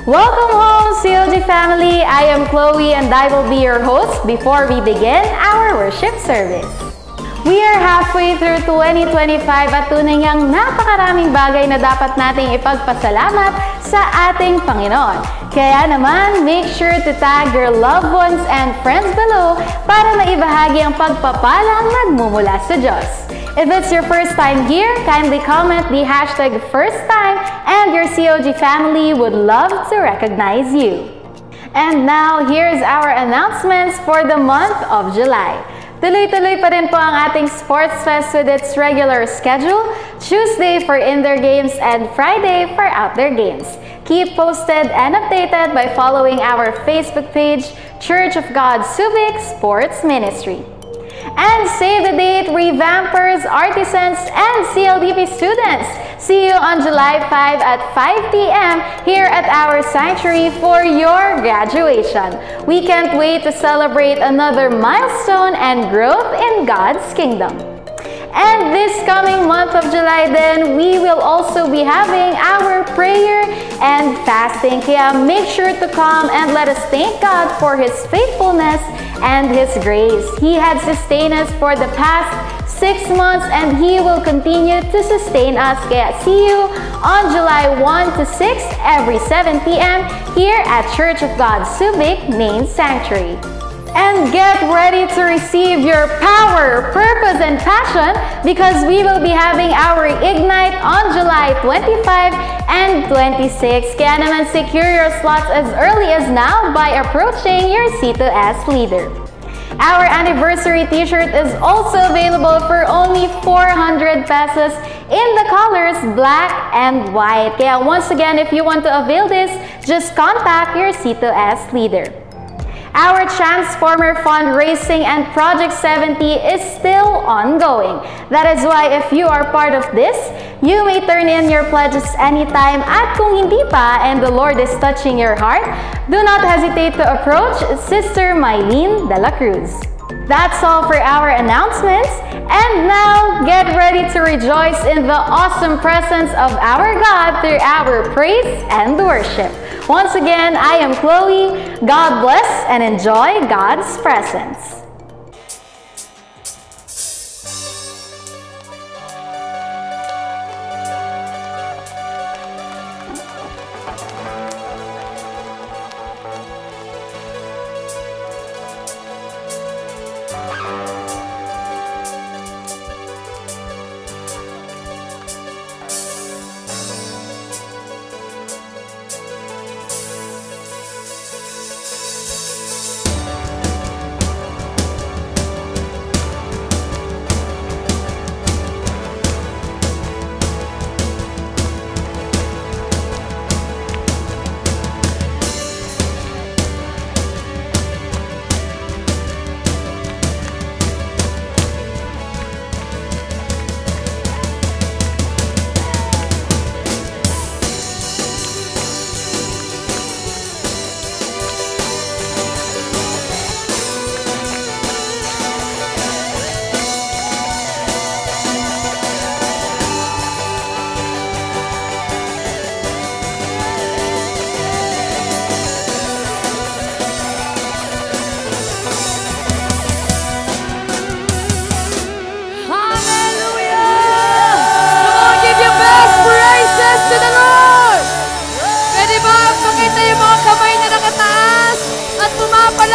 Welcome home, COG family! I am Chloe and I will be your host before we begin our worship service. We are halfway through 2025 at tunay ngang napakaraming bagay na dapat nating ipagpasalamat sa ating Panginoon. Kaya naman, make sure to tag your loved ones and friends below para maibahagi ang pagpapalang nagmumula sa Diyos. If it's your first time here, kindly comment the hashtag first time and your COG family would love to recognize you. And now, here's our announcements for the month of July. Tuloy-tuloy pa rin po ang ating Sports Fest with its regular schedule, Tuesday for indoor games and Friday for outdoor games. Keep posted and updated by following our Facebook page, Church of God Subic Sports Ministry. And save the date, revampers, artisans, and CLDP students. See you on July 5 at 5 p.m. here at our sanctuary for your graduation. We can't wait to celebrate another milestone and growth in God's kingdom. And this coming month of July then, we will also be having our prayer and fasting. Kaya make sure to come and let us thank God for His faithfulness and His grace. He had sustained us for the past 6 months and He will continue to sustain us. Kaya see you on July 1 to 6 every 7 p.m. here at Church of God Subic Main Sanctuary. And get ready to receive your power, purpose, and passion because we will be having our Ignite on July 25 and 26. Kaya naman secure your slots as early as now by approaching your C2S leader. Our anniversary t-shirt is also available for only 400 pesos in the colors black and white. Kaya once again, if you want to avail this, just contact your C2S leader. Our Transformer fundraising and Project 70 is still ongoing. That is why if you are part of this, you may turn in your pledges anytime at kung hindi pa and the Lord is touching your heart, do not hesitate to approach Sister Mylene de la Cruz. That's all for our announcements. And now, get ready to rejoice in the awesome presence of our God through our praise and worship. Once again, I am Chloe. God bless and enjoy God's presence.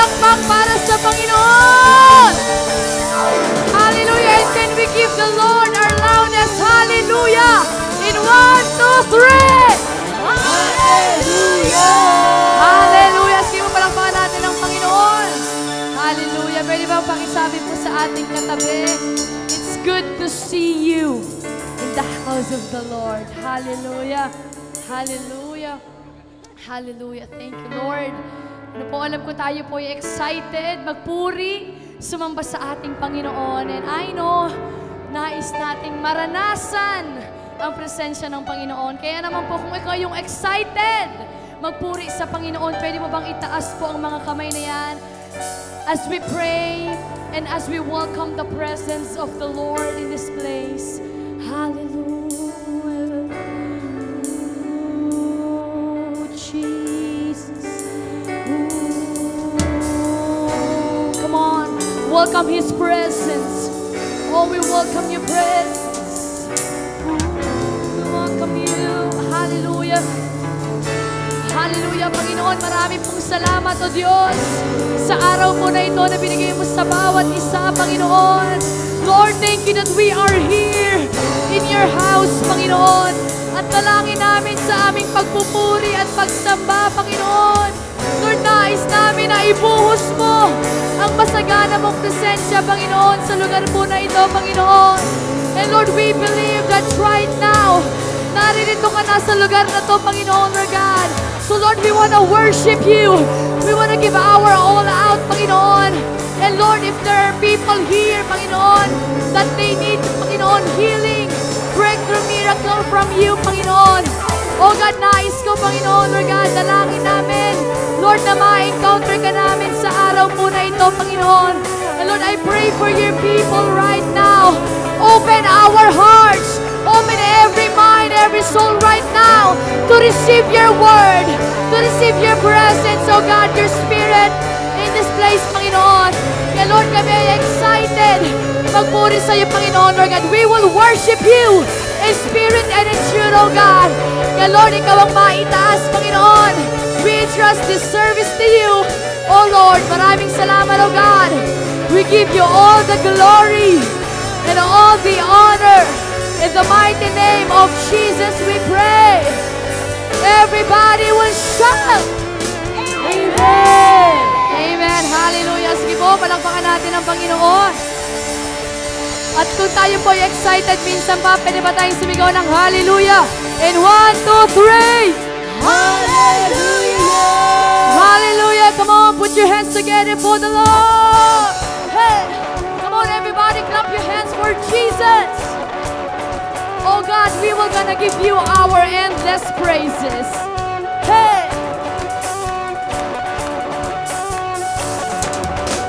palakpak para sa Panginoon. Hallelujah. And can we give the Lord our loudest hallelujah? In 1, 2, 3. Hallelujah. Hallelujah. Sige mo palakpakan natin ang Panginoon. Hallelujah. Pwede ba pakisabi po sa ating katabi? It's good to see you in the house of the Lord. Hallelujah. Hallelujah. Hallelujah. Thank you, Lord. Ano po, alam ko tayo po ay excited, magpuri, sumamba sa ating Panginoon. And I know, nais nating maranasan ang presensya ng Panginoon. Kaya naman po, kung ikaw yung excited, magpuri sa Panginoon, pwede mo bang itaas po ang mga kamay na yan? As we pray and as we welcome the presence of the Lord in this place. Hallelujah. Oh, Jesus. Come on. Welcome His presence. Oh, we welcome your presence. We welcome you. Hallelujah. Hallelujah, Panginoon. Marami pong salamat, O Diyos, sa araw po na ito na binigay mo sa bawat isa, Panginoon. Lord, thank you that we are here in your house, Panginoon. At dalangin namin sa aming pagpupuri at pagsamba, Panginoon. Lord, nais namin na ibuhos mo ang masagana mong presensya, Panginoon, sa lugar po na ito, Panginoon. And Lord, we believe that right now, naririto ka na sa lugar na to, Panginoon, Lord God. So Lord, we want to worship you. We want to give our all out, Panginoon. And Lord, if there are people here, Panginoon, that they need, Panginoon, healing, breakthrough, miracle from you, Panginoon. Oh God, nais ko, Panginoon, Lord God, dalangin namin. Lord, na ma-encounter ka namin sa araw po na ito, Panginoon. And Lord, I pray for your people right now. Open our hearts. Open every mind, every soul right now to receive your word, to receive your presence, oh God, your spirit in this place, Panginoon. Kaya Lord, kami ay excited magpuri sa iyo, Panginoon, Lord God. We will worship you in spirit and in truth, oh God. Kaya Lord, ikaw ang maitaas, Panginoon. We entrust this service to you, oh Lord. Maraming salamat, oh God. We give you all the glory and all the honor. In the mighty name of Jesus, we pray. Everybody will shout. Amen. Amen. Hallelujah. Sige po, palakpakan natin ang Panginoon. At kung tayo po ay excited, minsan pa, pwede ba tayong sumigaw ng hallelujah? In 1, 2, 3. Hallelujah. Hallelujah. Come on, put your hands together for the Lord. Hey. Come on, everybody, clap your hands for Jesus. Oh God, we were gonna give you our endless praises. Hey!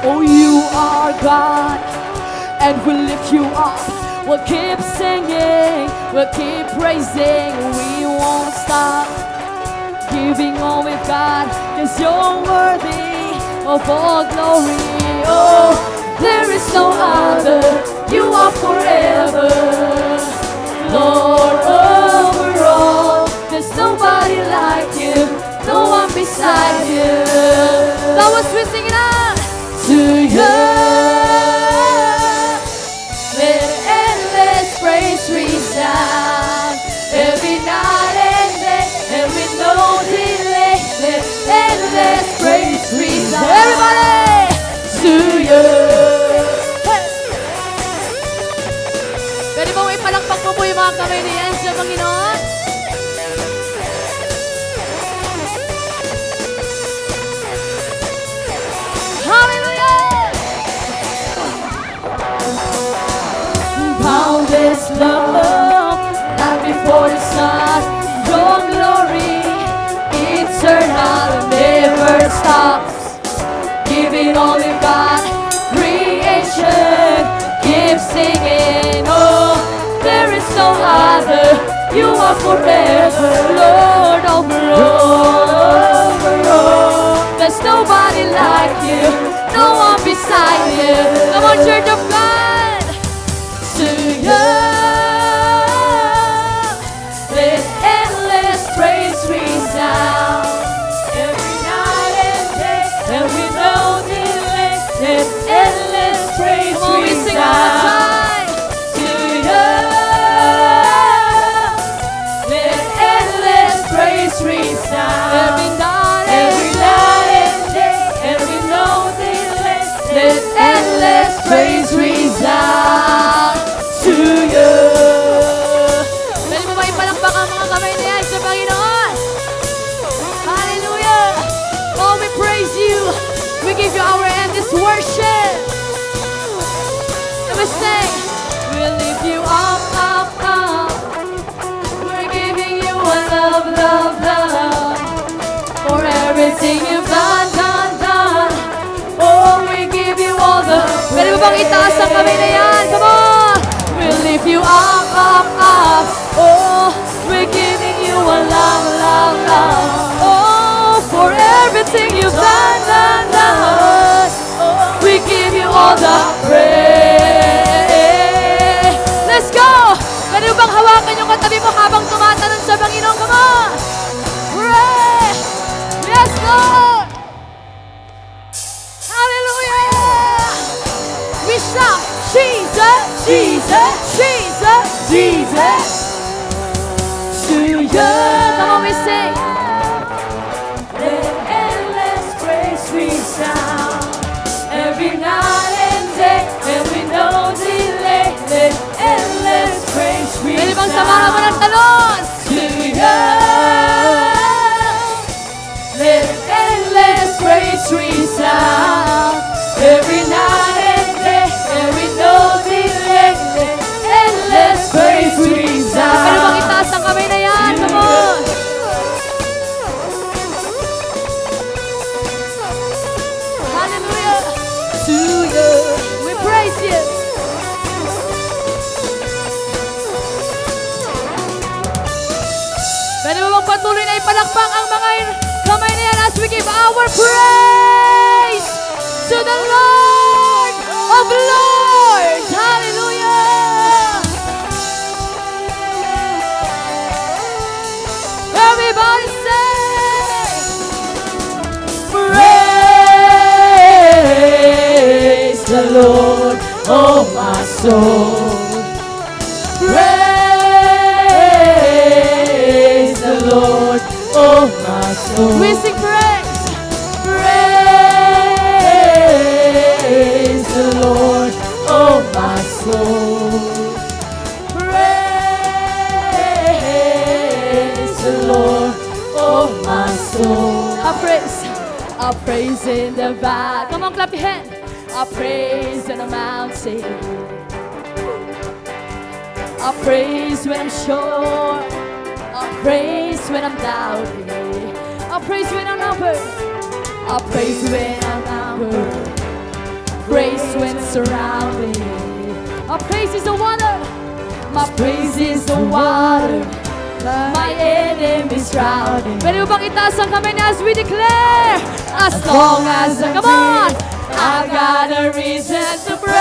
Oh, you are God, and we'll lift you up. We'll keep singing, we'll keep praising. We won't stop giving all we've got, 'cause you're worthy of all glory. Oh, there is no other, you are forever. Lord, overall, there's nobody like you, no one beside you. That was we singing out. To you, let endless praise resound every night and day, and with no delay, let endless praise resound. Everybody, to you. Pwede mo ipalakpak mo po yung mga kamay niyan sa Panginoon? Hallelujah! Boundless love, not before the sun, your glory, eternal, never stops. Giving all we've got, creation, keep singing. Oh, there is no other, you are forever, Lord, over all. There's nobody like you, no one beside you. Come on, Church of God. To you, let endless praise resound every night and day, and we know give you our end, this worship. And we sing, we'll lift you up, up, up. We're giving you a love, love, love. For everything you've done, done, done. Oh, we give you all the... Pwede mo bang itaas ang kamay na yan? Come on! We'll lift you up, up, up. Oh, we're giving you a love, love, love. Oh, for everything you've done, done, done. Oh, we give you all the praise. Let's go! Pwede mo bang hawakan yung katabi mo habang tumatanong sa Panginoon? Come on! Pray! Yes, Lord! Hallelujah! We shout, Jesus, Jesus, Jesus, Jesus. To you. Come on, we sing. Let endless praise resound every night and day, and we no delay. Let endless praise resound. Pwede bang samahan mo ng talon? To you. Let endless praise resound every night and day, and we no delay. Let endless praise resound. Pwede bang itaas ang kamay na yan? Come on! Hallelujah! To you, we praise you! Pwede mo bang patuloy na ipalakpak ang mga kamay na yan as we give our praise to the Lord of Lords! Hallelujah! Everybody say, praise the Lord, oh my soul. Praise the Lord, oh my soul. We sing praise. Praise the Lord, oh my soul. Praise the Lord, oh my soul. I praise in the valley. Come on, clap your hand. I praise in the mountain. I praise when I'm sure. I praise when I'm doubting. I praise when I'm numbered. I praise when I'm numbered. Praise when surrounded. I praise is the water. My praise is the water. My enemies drowning. Pwede mo bang itaas ang kamay niya as we declare? As long as I come on, I've got a reason to praise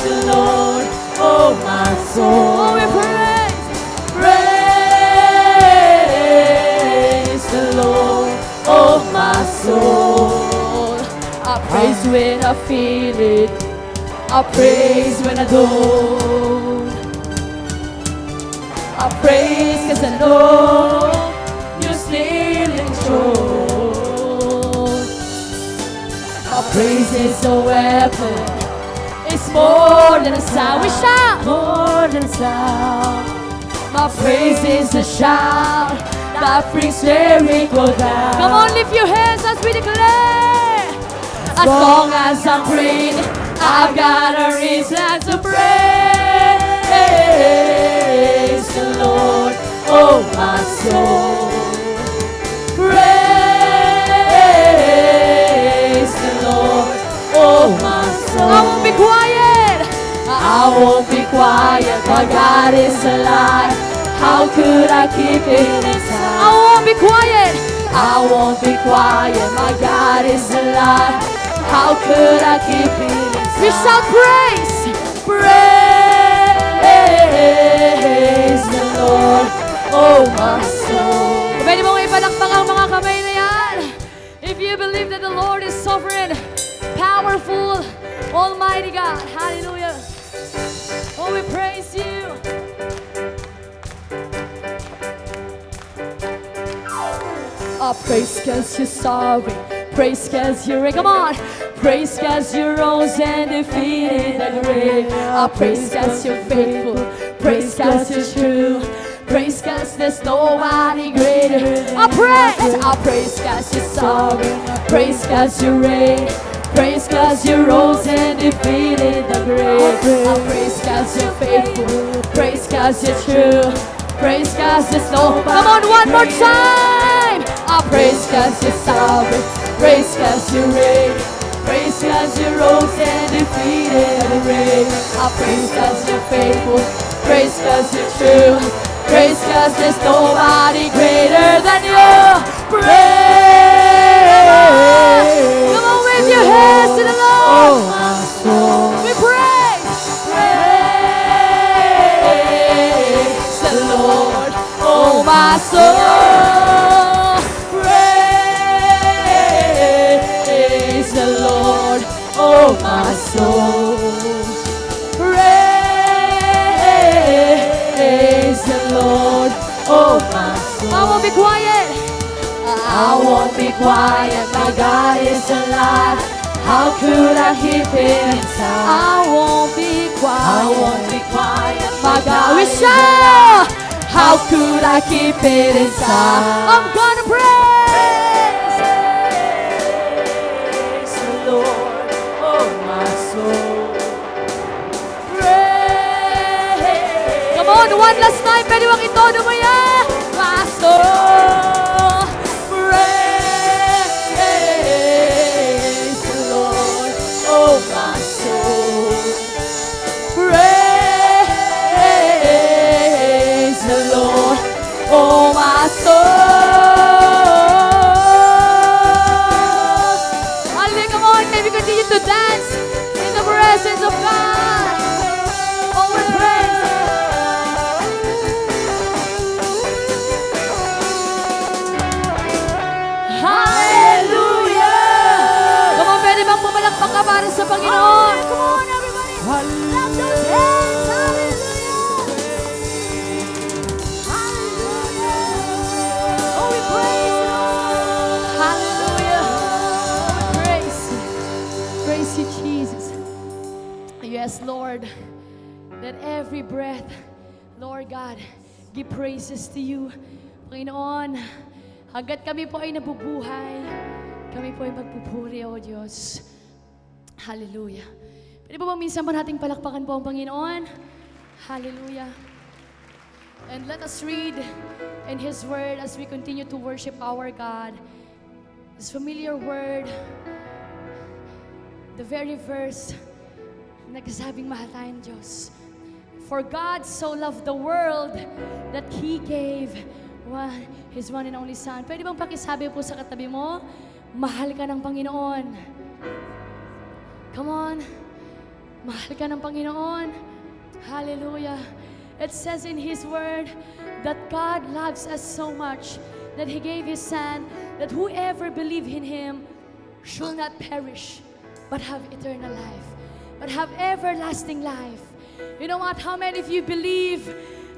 the Lord, oh my soul. Oh, we praise, praise the Lord, oh my soul. I praise when I feel it. I praise when I don't. I praise cause I know you're still in control. Our praise is a weapon. It's more than a sound. We shout more than a sound. My praise is a shout that brings Jericho down. Come on, lift your hands as we declare. As long as I'm breathing, I've got a reason to praise the Lord, oh my soul. Praise the Lord, oh my soul. I won't be quiet. I won't be quiet. My God is alive. How could I keep it inside? I won't be quiet. I won't be quiet. My God is alive. How could I keep it inside? We shall praise. Praise the Lord, oh my soul. Pwede mong ipalakpak ang mga kamay na yan. If you believe that the Lord is sovereign, powerful, almighty God. Hallelujah. Oh, we praise you. Oh, praise cause you're sorry. Praise cause you're, come on. Praise cause you rose and defeated the grave. Oh, praise cause you're faithful. Praise cause you're true. Praise cause there's nobody greater. Oh, praise. I praise 'cause you're sovereign. Praise 'cause you reign. Praise 'cause you rose and defeated the grave. I praise 'cause you're faithful. Praise 'cause you're true. Praise 'cause there's no. Come on, one more time. I praise 'cause you're sovereign. Praise 'cause you reign. Praise 'cause you rose and defeated the grave. I praise 'cause you're faithful. Praise 'cause you're true. Praise 'cause there's nobody greater than you. Praise. Come on, wave your hands to the Lord. Oh, my soul. We praise. Praise the Lord. Oh, my soul. Praise the Lord. Oh, my soul. Praise the Lord. Oh, my soul. I won't be quiet. I won't be quiet. My God is alive. How could I keep it inside? I won't be quiet. I won't be quiet. My God, we shout. How could I keep it inside? I'm gonna praise. Praise the Lord. Oh, my soul. Praise. Come on, one last time. Pwede bang itono mo yan? My soul. Praise the Lord. Oh, my soul. Praise the Lord. Oh, my soul. Hallelujah. Come on, may we continue to dance in the presence of God. Oh, we praise. Hallelujah! Come on, pwede bang pumalakpak ka para sa Panginoon? Come on, everybody! Clap those hands! Hallelujah! Hallelujah! Oh, we praise you, Lord! Hallelujah! Praise you. Praise you, Jesus. Yes, Lord. That every breath, Lord God, give praises to you. Panginoon, hanggat kami po ay nabubuhay, kami po ay magpupuri, O Diyos. Hallelujah. Pwede po ba minsan pa nating palakpakan po ang Panginoon? Hallelujah. And let us read in His Word as we continue to worship our God. This familiar word, the very verse, nagsasabing mahal tayong Diyos. For God so loved the world that He gave His one and only Son. Pwede bang pakisabi po sa katabi mo, mahal ka ng Panginoon. Come on. Mahal ka ng Panginoon. Hallelujah. It says in His Word that God loves us so much that He gave His Son, that whoever believe in Him shall not perish, but have eternal life, but have everlasting life. You know what? How many of you believe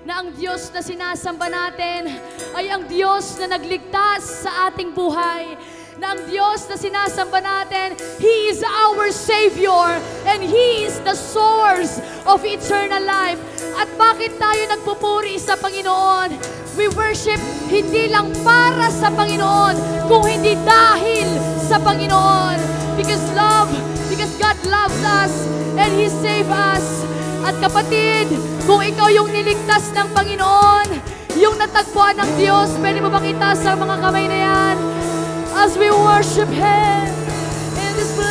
na ang Diyos na sinasamba natin ay ang Diyos na nagligtas sa ating buhay? Na ang Diyos na sinasamba natin, He is our Savior and He is the source of eternal life. At bakit tayo nagpupuri sa Panginoon? We worship hindi lang para sa Panginoon, kung hindi dahil sa Panginoon. Because God loves us and He saved us. At kapatid, kung ikaw yung niligtas ng Panginoon, yung natagpuan ng Diyos, pwede mo bang itaas ang mga kamay na yan? As we worship Him in this place.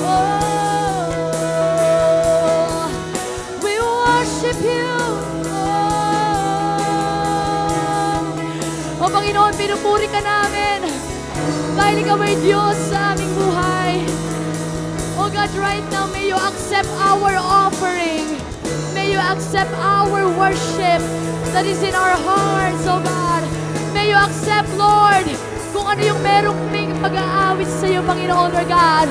Oh, we worship You. Oh, Panginoon, pinupuri ka namin dahil Ikaw ay Diyos sa aming buhay. Oh God, right now, may You accept our offering. May You accept our worship that is in our hearts, oh God. May You accept, Lord, kung ano yung merong may pag-aawit sa iyo, Panginoon, Lord God.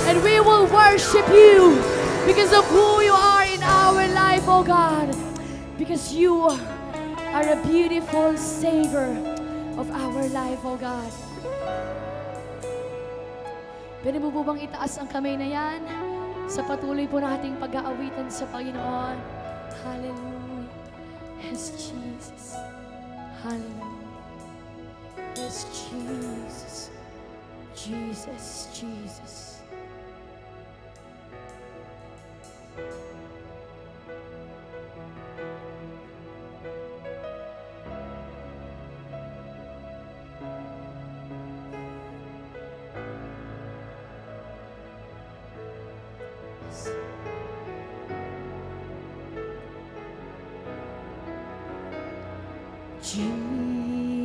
And we will worship You because of who You are in our life, oh God. Because You are a beautiful Savior of our life, oh God. Pwede mo po bang itaas ang kamay na yan sa patuloy po nating pag-aawitan sa Panginoon? Hallelujah. Yes, Jesus. Hallelujah. Yes, Jesus. Jesus, Jesus.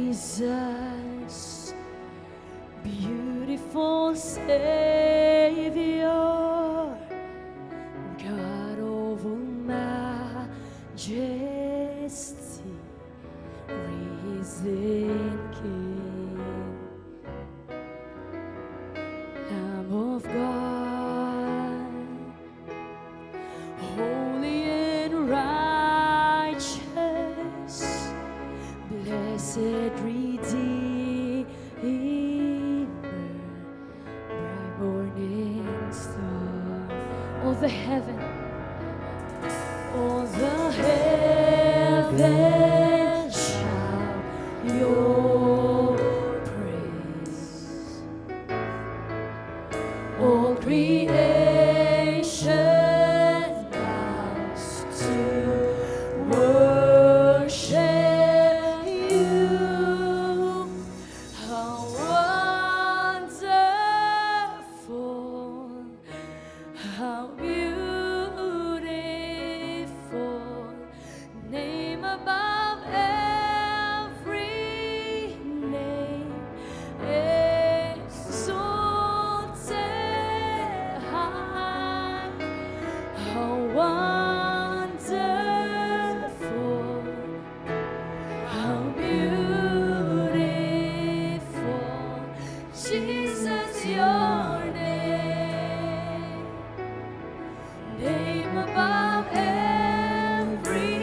Jesus, beautiful Savior, God of all majesty, risen King, Lamb of God, holy and righteous, blessed Redeemer, bright morning star. All the heaven, all the heaven shout your praise. All creation bows to worship you. How wonderful, how beautiful, name above every name, exalted high. How wonderful, how beautiful, Jesus, your name, name above every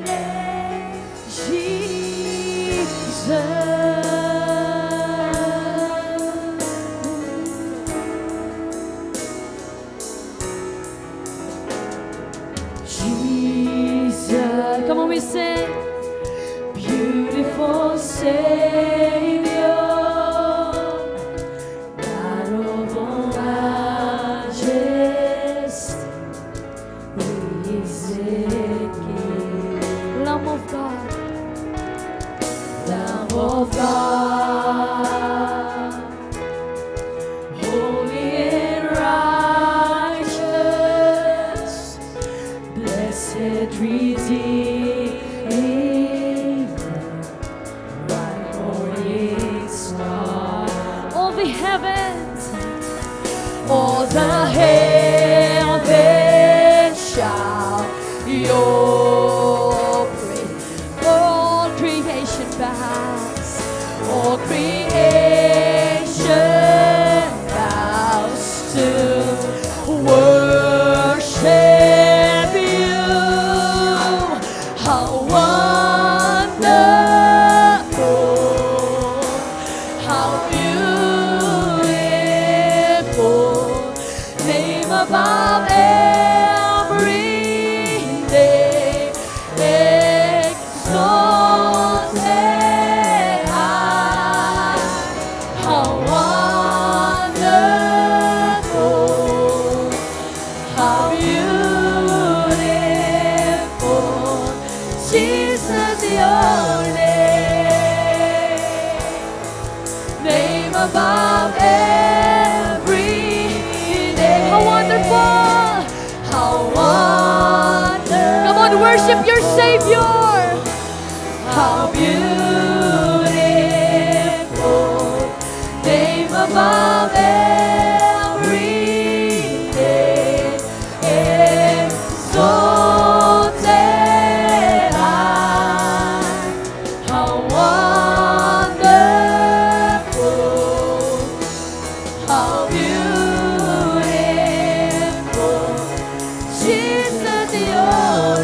name, Jesus. Come on, we sing. Beautiful Savior, God of all majesty, risen King, Lamb of God, Lamb of God, holy and righteous, blessed Redeemer, bright morning star. All the heavens, all the heavens shout your praise. All creation bows, all creation bows to worship you. How wonderful, how beautiful, name above every name, exalted high. How wonderful, how beautiful, Jesus, your name above every name. How wonderful, how wonderful. Come on, worship your Savior. How beautiful, name above every name, exalted high. How wonderful, how beautiful, Jesus, your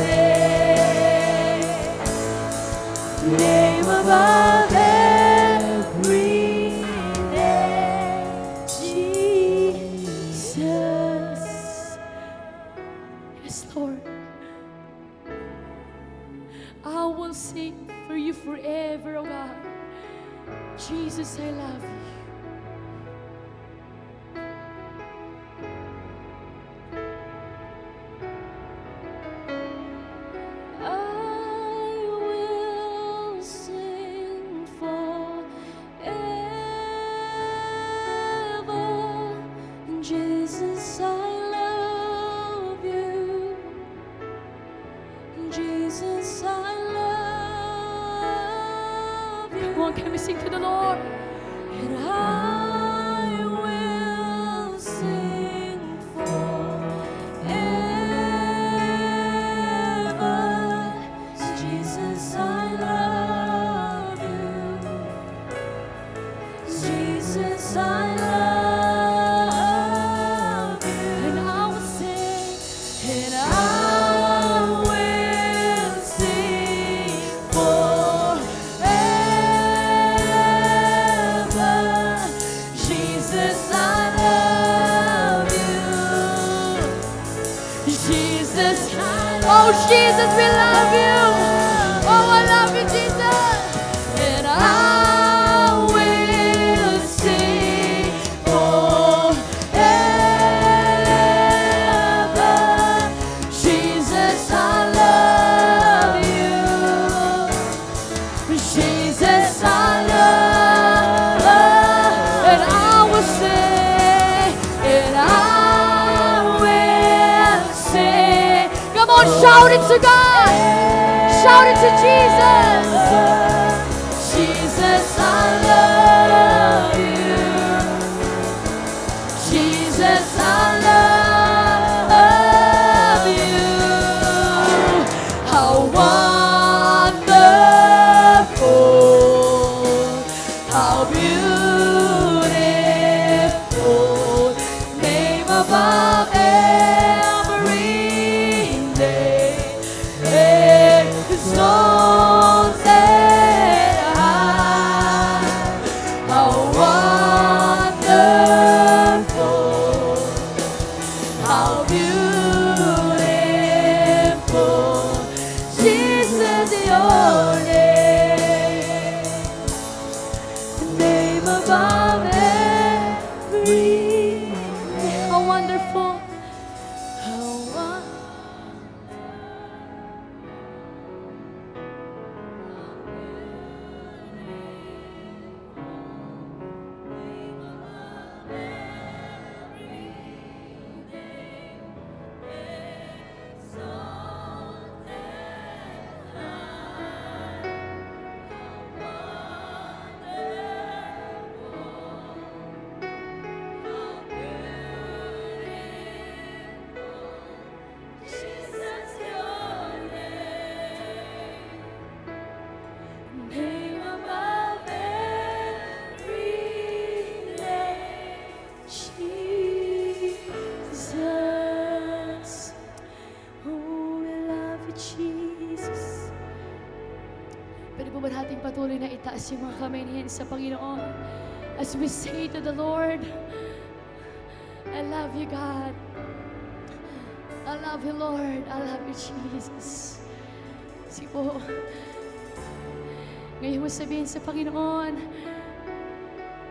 name above every name, Jesus. Yes, Lord. I will sing for you forever, oh God. Jesus, I love you. Can we sing to the Lord? And I will sing forever. Jesus, I love you. Jesus, I love you. And I will sing, and I will sing forever. Oh, Jesus, we love you. Oh, I love you, Jesus. And I will sing forever. Jesus, I love you. Jesus, I love. And I will sing. And I will sing. Come on, shout it to God. Shout it to Jesus. Jesus, I love you. Jesus, I love you. How wonderful, how beautiful, name above every exalted high. How wonderful, how beautiful, Jesus, your name, the name above every name. How wonderful, how wonderful. Pwede po ba natin patuloy na itaas yung mga kamay niyan sa Panginoon as we say to the Lord, I love you, God. I love you, Lord. I love you, Jesus. Sige po, ngayon mo sabihin sa Panginoon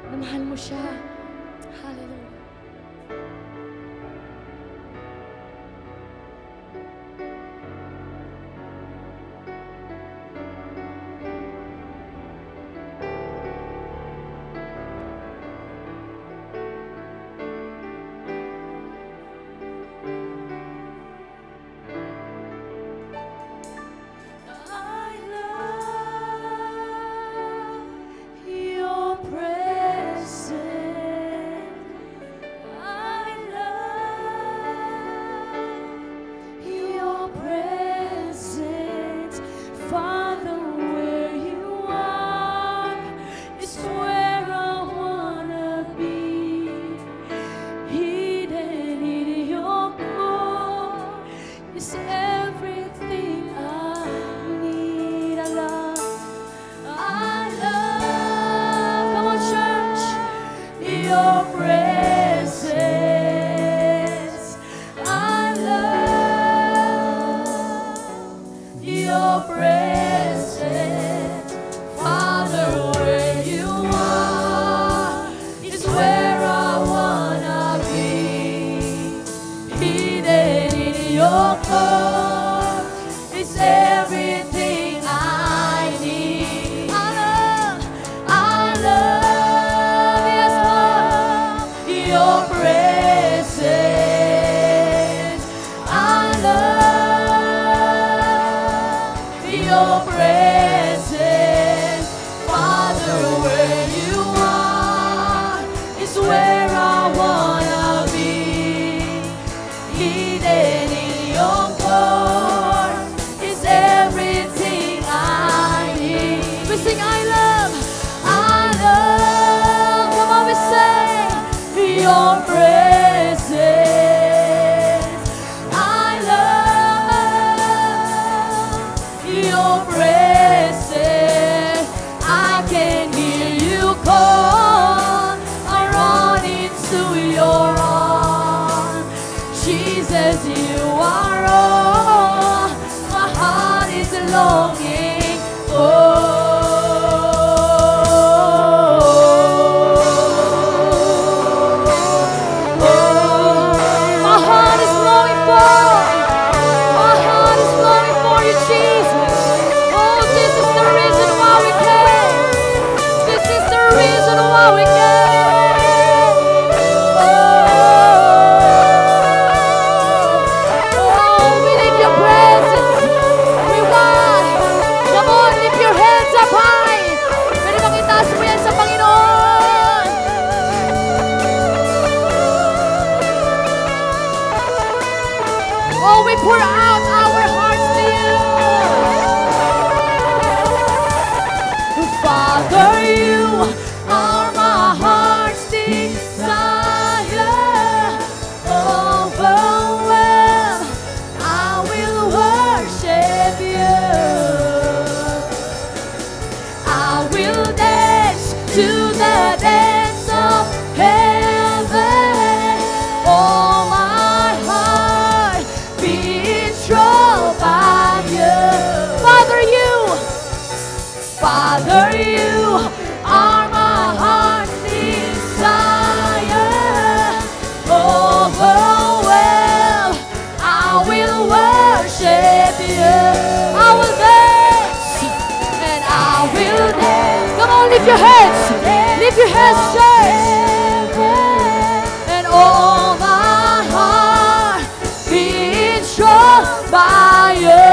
na mahal mo siya. Hallelujah. your presence. Father, where you are is where I wanna be. Hidden in your court is everything I need. We sing I love, come on we say, your presence. I love your presence. I can hear you call, I run into your arms. Jesus, you are all my heart is longing for. My heart is longing for you, Jesus. Oh, this is the reason why we came. This is the reason why we came. Oh, we need your presence. We want. Come on, lift your hands up high. Pwede bang itaas mo yan sa Panginoon? Oh, we pour out our hearts to you. Father, you are my heart's desire. Overwhelmed, I will worship you. I will dance to the dance of heaven. All my heart being drawn by you. Father, you are my heart's desire. Overwhelmed, I will worship you. I will dance and I will dance. Come on, lift your hands. Lift your hands, church. And all my heart being drawn by you.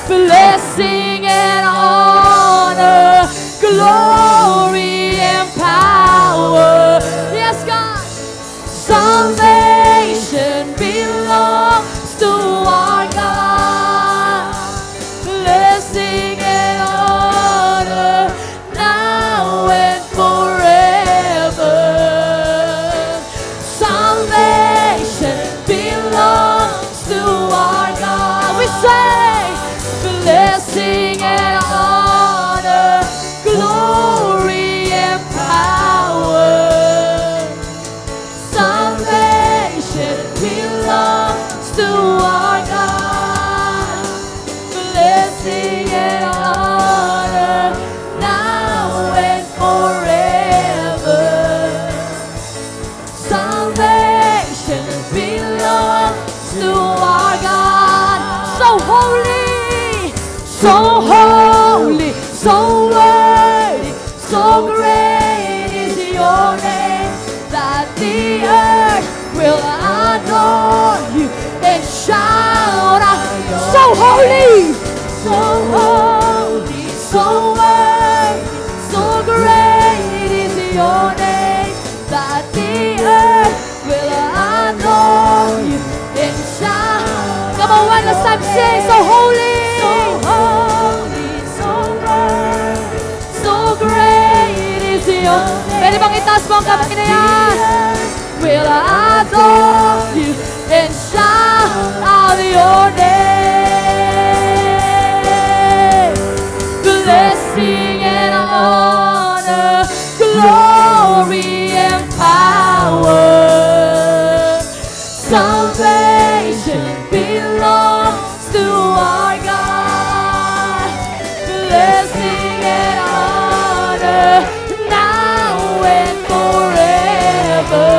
Blessing and honor, glory and power. Yes, God. Salvation belongs to our God. Blessing and honor now and forever. Salvation belongs to our God. We say, blessing and honor, glory and power. Salvation belongs to our God. Blessing and honor now and forever. Salvation belongs to our God. So holy, so holy, so worthy, so great is your name, that the earth will adore you and shout out. So holy, so holy, so worthy, so great is your name, that the earth will adore you and shout. Come on, one last time, say, so holy. So holy, so worthy, so great is your name. Pwede bang itaas mo ang kamay na yan? Will adore you and shout out your name. Blessing and honor, glory and power. Salvation belongs to our God. Blessing and honor now and forever.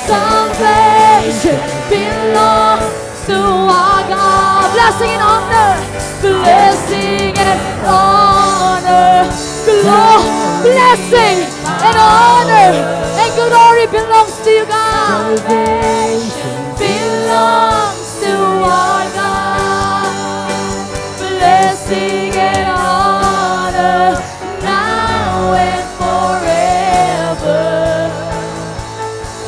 Salvation belongs to our God. Blessing and honor, blessing and honor, blessing and honor and glory belongs to you, God. Salvation belongs to our God. blessing and honor now and forever.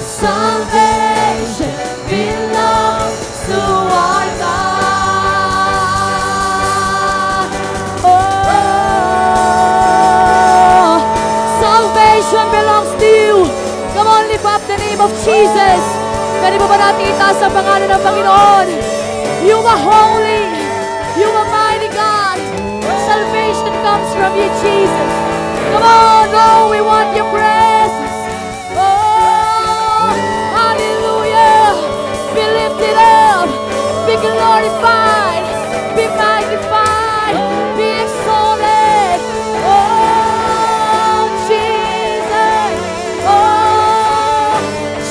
Salvation belongs to our God. Oh, salvation belongs to you. Come on, lift up the name of Jesus. Pwede mo ba natin itaas ang pangalan ng Panginoon? You are holy. You are mighty God. Salvation comes from you, Jesus. Come on, Lord, we want your presence. Oh, hallelujah. Be lifted up. Be glorified. Be magnified. Be exalted. Oh, Jesus. Oh,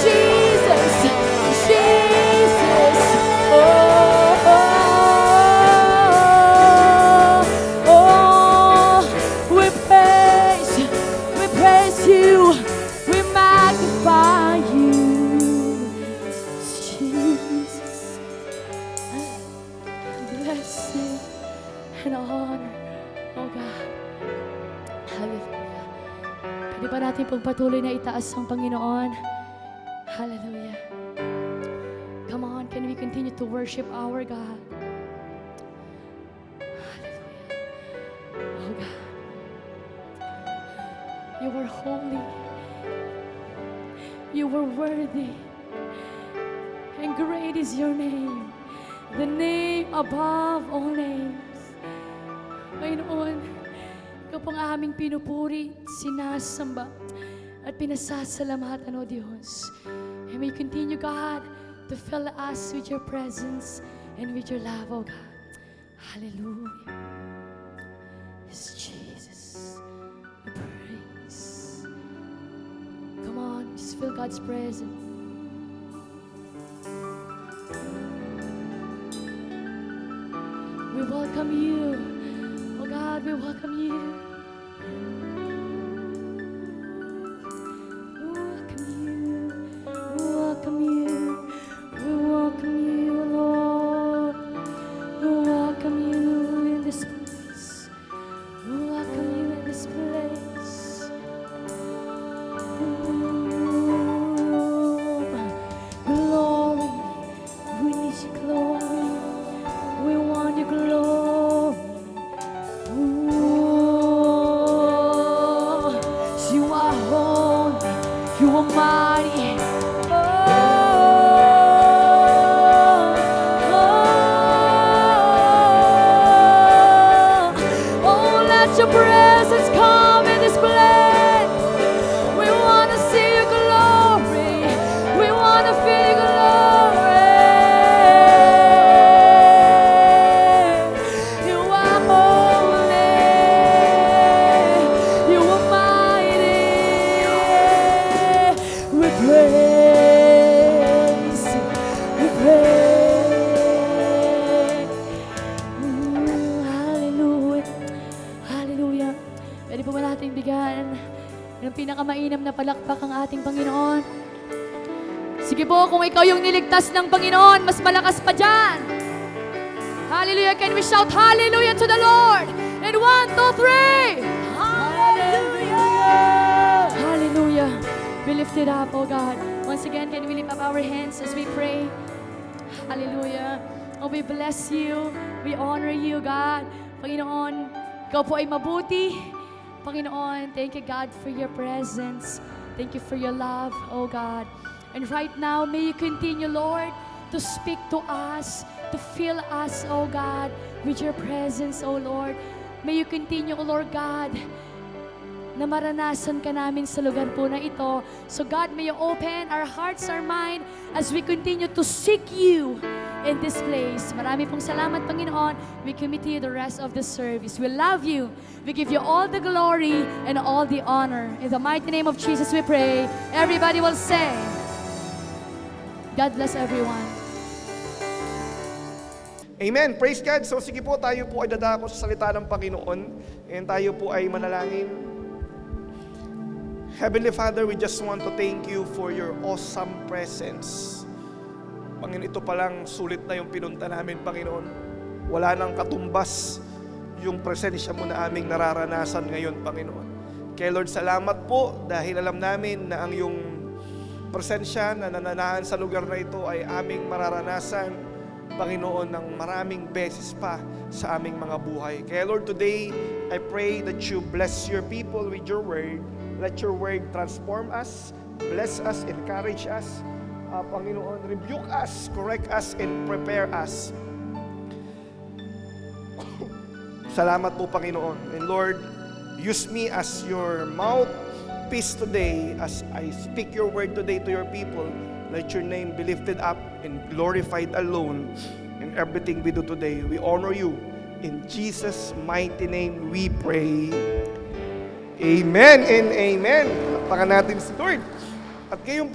Jesus. Jesus. We praise you, we magnify you, Jesus. Blessing and honor, oh God. Hallelujah. Pwede ba natin pagpatuloy na itaas ang Panginoon? Hallelujah. Come on, can we continue to worship our God? Hallelujah. Oh God. You are holy. You are worthy. And great is your name. The name above all names. Panginoon, ikaw pong aming pinupuri, sinasamba, at pinasasalamatan, O Diyos. And may continue, God, to fill us with your presence and with your love, O God. Hallelujah. Yes, Jesus. We praise. Come on, just feel God's presence. We welcome you. Oh God, we welcome you. We welcome you. We welcome you. We welcome you, Lord. We welcome you in this place. We welcome you in this place. Glory, we need your glory. We want your glory. Ooh, you are holy, you are mighty. Oh, let your presence come in this place. We want to see your glory. We want to feel your glory. You are holy. You are mighty. We praise. We praise. Hallelujah. Hallelujah. Pwede po ba natin bigyan ng pinakamainam na palakpak ang ating Panginoon? Sige po, kung ikaw yung niligtas ng Panginoon, mas malakas pa dyan. Hallelujah. Can we shout hallelujah to the Lord? And 1, 2, 3. Hallelujah. Hallelujah. Be lifted up, oh God. Once again, can we lift up our hands as we pray? Hallelujah. Oh, we bless you. We honor you, God. Panginoon, ikaw po ay mabuti. Panginoon, thank you, God, for your presence. Thank you for your love, oh God. And right now, may you continue, Lord, to speak to us, to fill us, oh God, with your presence, oh Lord. May you continue, oh Lord God, na maranasan ka namin sa lugar po na ito. So God, may you open our hearts, our mind, as we continue to seek you in this place. Marami pong salamat, Panginoon. We commit to you the rest of the service. We love you. We give you all the glory and all the honor. In the mighty name of Jesus we pray. Everybody will say, God bless everyone. Amen. Praise God. So sige po, tayo po ay dadako sa salita ng Panginoon and tayo po ay manalangin. Heavenly Father, we just want to thank you for your awesome presence. Panginoon, ito palang sulit na yung pinunta namin, Panginoon. Wala nang katumbas yung presensya mo na aming nararanasan ngayon, Panginoon. Kaya Lord, salamat po dahil alam namin na ang yung presensya na nananahan sa lugar na ito ay aming mararanasan, Panginoon, ng maraming beses pa sa aming mga buhay. Kaya Lord, today, I pray that you bless your people with your word. Let your word transform us, bless us, encourage us. Panginoon, rebuke us, correct us, and prepare us. Salamat po, Panginoon. And Lord, use me as your mouthpiece today as I speak your word today to your people. Let your name be lifted up and glorified alone in everything we do today. We honor you. In Jesus' mighty name we pray. Amen and amen. Palakpakan natin si Lord. At ngayon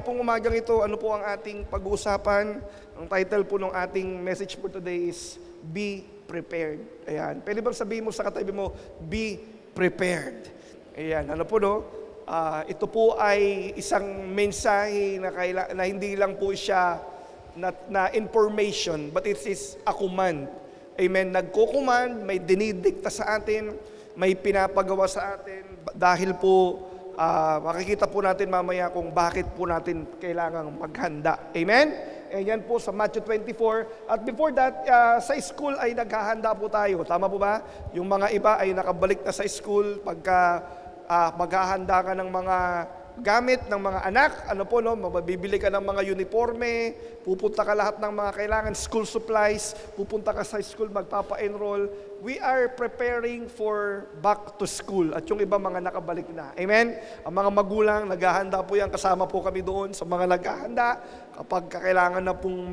pong umagang ito, ano po ang ating pag-uusapan? Ang title po ng ating message for today is Be Prepared. Ayan. Pwede bang sabihin mo sa katabi mo, Be Prepared. Ayan. Ano po, no? Ito po ay isang mensahe na hindi lang po siya na information, but it is a command. Amen. Nagko-command, may dinidikta sa atin, may pinapagawa sa atin, dahil po makikita po natin mamaya kung bakit po natin kailangang maghanda. Amen? And yan po sa Matthew 24. At before that, sa school ay naghahanda po tayo. Tama po ba? Yung mga iba ay nakabalik na sa school pagka maghahanda ka ng mga gamit ng mga anak. Ano po, no? Mabibili ka ng mga uniforme, pupunta ka lahat ng mga kailangan, school supplies, pupunta ka sa school, magpapa-enroll. We are preparing for back to school. At yung iba mga nakabalik na. Amen? Ang mga magulang, naghahanda po yan. Kasama po kami doon sa mga naghahanda kapag kailangan na pong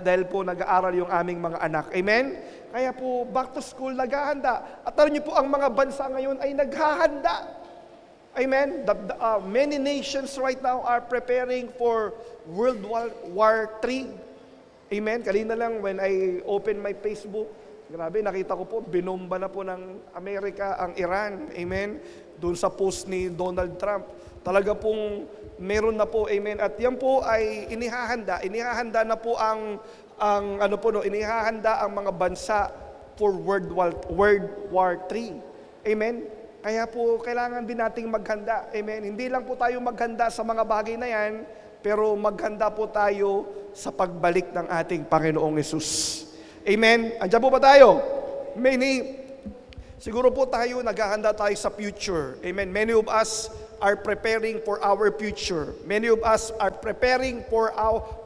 dahil po nag-aaral yung aming mga anak. Amen? Kaya po, back to school, naghahanda. At alam niyo po, ang mga bansa ngayon ay naghahanda. Amen? Many nations right now are preparing for World War III. Amen? Kanina lang when I opened my Facebook, grabe, nakita ko po, binomba na po ng Amerika ang Iran. Amen? Doon sa post ni Donald Trump. Talaga pong meron na po, amen. At yan po ay inihahanda. Inihahanda na po inihahanda ang mga bansa for World War III. Amen? Kaya po, kailangan din nating maghanda. Amen? Hindi lang po tayo maghanda sa mga bagay na yan, pero maghanda po tayo sa pagbalik ng ating Panginoong Hesus. Amen? Andiyan po ba tayo? Siguro po tayo, naghahanda tayo sa future. Amen? Many of us are preparing for our future. Many of us are preparing for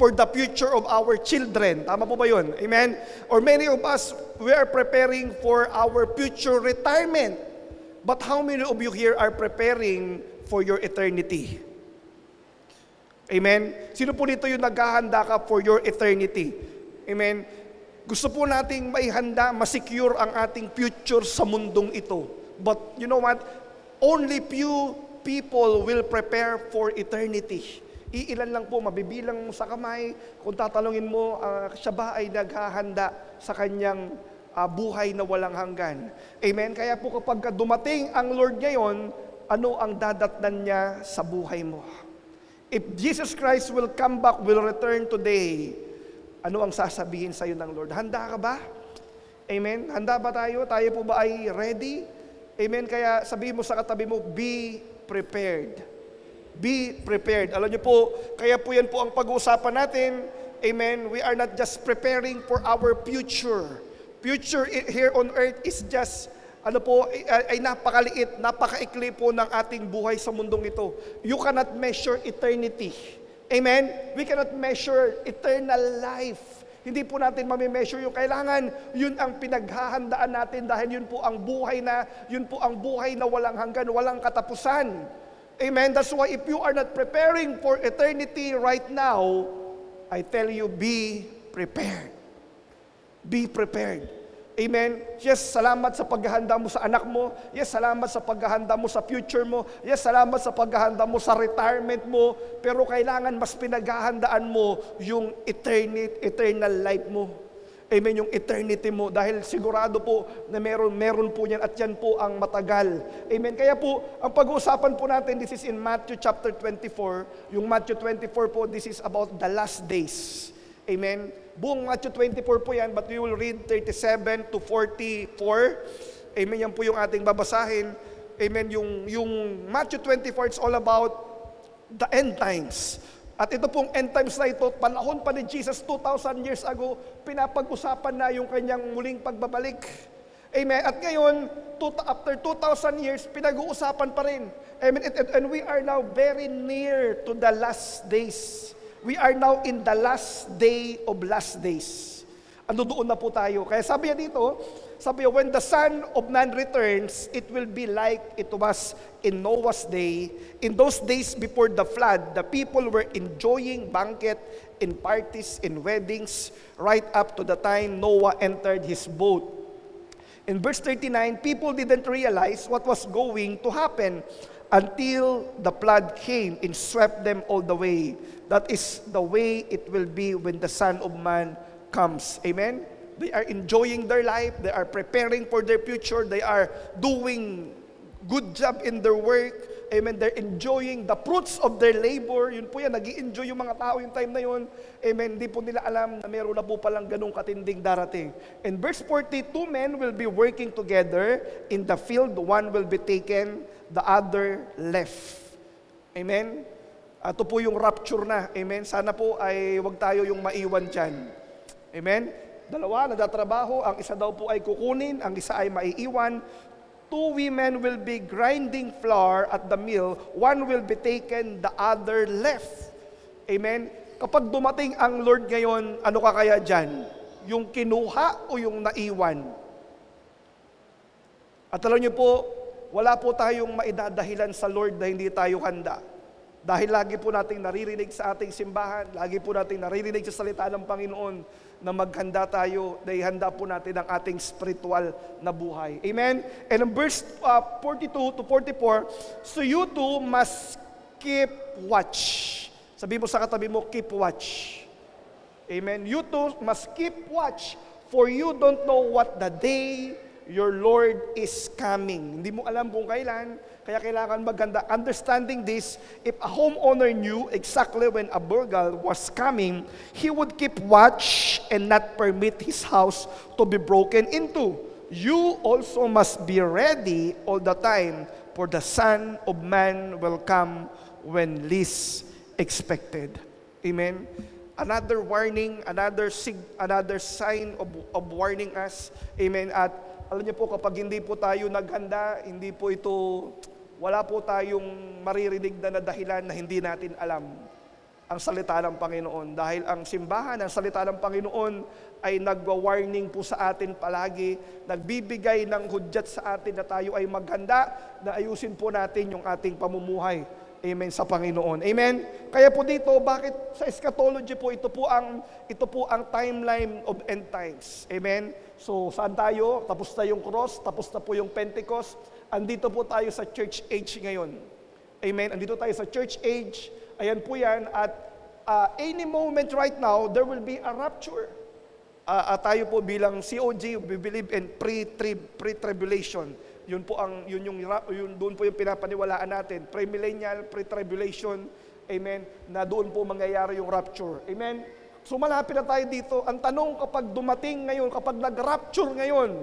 the future of our children. Tama po ba yun? Amen? Or many of us, we are preparing for our future retirement. But how many of you here are preparing for your eternity? Amen? Sino po dito yung naghahanda ka for your eternity? Amen? Gusto po nating maihanda, masecure ang ating future sa mundong ito. But you know what? Only few people will prepare for eternity. Iilan lang po, mabibilang mo sa kamay. Kung tatanungin mo, siya ba ay naghahanda sa kanyang buhay na walang hanggan. Amen? Kaya po kapag dumating ang Lord ngayon, ano ang dadatnan niya sa buhay mo? If Jesus Christ will come back, will return today, ano ang sasabihin sa iyo ng Lord? Handa ka ba? Amen? Handa ba tayo? Tayo po ba ay ready? Amen? Kaya sabihin mo sa katabi mo, be prepared. Be prepared. Alam niyo po, kaya po yan po ang pag-uusapan natin. Amen? We are not just preparing for our future. Future here on earth is just, ay napakaliit, napakaikli po ng ating buhay sa mundong ito. You cannot measure eternity. Amen? We cannot measure eternal life. Hindi po natin mami-measure yung kailangan. Yun ang pinaghahandaan natin dahil yun po ang buhay na walang hanggan, walang katapusan. Amen? That's why if you are not preparing for eternity right now, I tell you, be prepared. Be prepared. Amen? Yes, salamat sa paghahanda mo sa anak mo. Yes, salamat sa paghahanda mo sa future mo. Yes, salamat sa paghahanda mo sa retirement mo. Pero kailangan mas pinaghahandaan mo yung eternal life mo. Amen, yung eternity mo. Dahil sigurado po na meron po yan at yan po ang matagal. Amen. Kaya po, ang pag-uusapan po natin, this is in Matthew chapter 24. Yung Matthew 24 po, this is about the last days. Amen. Buong Matthew 24 po yan, but we will read 37 to 44. Amen, yan po yung ating babasahin. Amen, yung Matthew 24, it's all about the end times. At ito pong end times na ito, panahon pa ni Jesus 2,000 years ago, pinapag-usapan na yung kanyang muling pagbabalik. Amen. At ngayon, after 2,000 years, pinag-uusapan pa rin. Amen. And we are now very near to the last days. We are now in the last day of last days. Ando doon na po tayo. Kaya sabi niya dito, when the Son of Man returns, it will be like it was in Noah's day. In those days before the flood, the people were enjoying banquet in parties, in weddings, right up to the time Noah entered his boat. In verse 39, people didn't realize what was going to happen until the flood came and swept them all the way. That is the way it will be when the Son of Man comes. Amen? They are enjoying their life. They are preparing for their future. They are doing good job in their work. Amen. They're enjoying the fruits of their labor. Yun po yan. Nag-i-enjoy yung mga tao yung time na yun. Amen. Hindi po nila alam na meron na po palang ganung katinding darating. In verse 40, 2 men will be working together in the field. One will be taken, the other left. Amen. Ito po yung rapture na. Amen. Sana po ay wag tayo yung maiwan dyan. Amen. Dalawa, nagtatrabaho. Ang isa daw po ay kukunin. Ang isa ay maiiwan. 2 women will be grinding flour at the mill. One will be taken, the other left. Amen? Kapag dumating ang Lord ngayon, ano ka kaya dyan? Yung kinuha o yung naiwan? At alam niyo po, wala po tayong maidadahilan sa Lord na hindi tayo handa. Dahil lagi po nating naririnig sa ating simbahan, lagi po nating naririnig sa salita ng Panginoon, na maghanda tayo, na ihanda po natin ang ating spiritual na buhay. Amen? And in verse 42 to 44, so you too must keep watch. Sabi mo sa katabi mo, keep watch. Amen? You too must keep watch, for you don't know what the day your Lord is coming. Hindi mo alam kung kailan, kaya kailangan maganda. Understanding this, if a homeowner knew exactly when a burglar was coming, he would keep watch and not permit his house to be broken into. You also must be ready all the time, for the Son of Man will come when least expected. Amen? Another warning, another sign of warning us. Amen? At alam niyo po, kapag hindi po tayo naghanda, hindi po ito, wala po tayong maririnig na dahilan na hindi natin alam ang salita ng Panginoon. Dahil ang simbahan, ang salita ng Panginoon ay nagwa-warning po sa atin palagi, nagbibigay ng hudyat sa atin na tayo ay maghanda, na ayusin po natin yung ating pamumuhay. Amen, sa Panginoon. Amen. Kaya po dito, bakit sa eschatology po, ito po ang timeline of end times. Amen. So, saan tayo? Tapos na yung cross, tapos na po yung Pentecost. Andito po tayo sa church age ngayon. Amen. Andito tayo sa church age. Ayan po yan. At any moment right now, there will be a rapture. Tayo po bilang COG, we believe in pre-tribulation. Yun doon po yung pinapaniwalaan natin. Pre-millennial, pre-tribulation, amen, na doon po mangyayari yung rapture. Amen? So malapit na tayo dito. Ang tanong kapag dumating ngayon, kapag nag-rapture ngayon,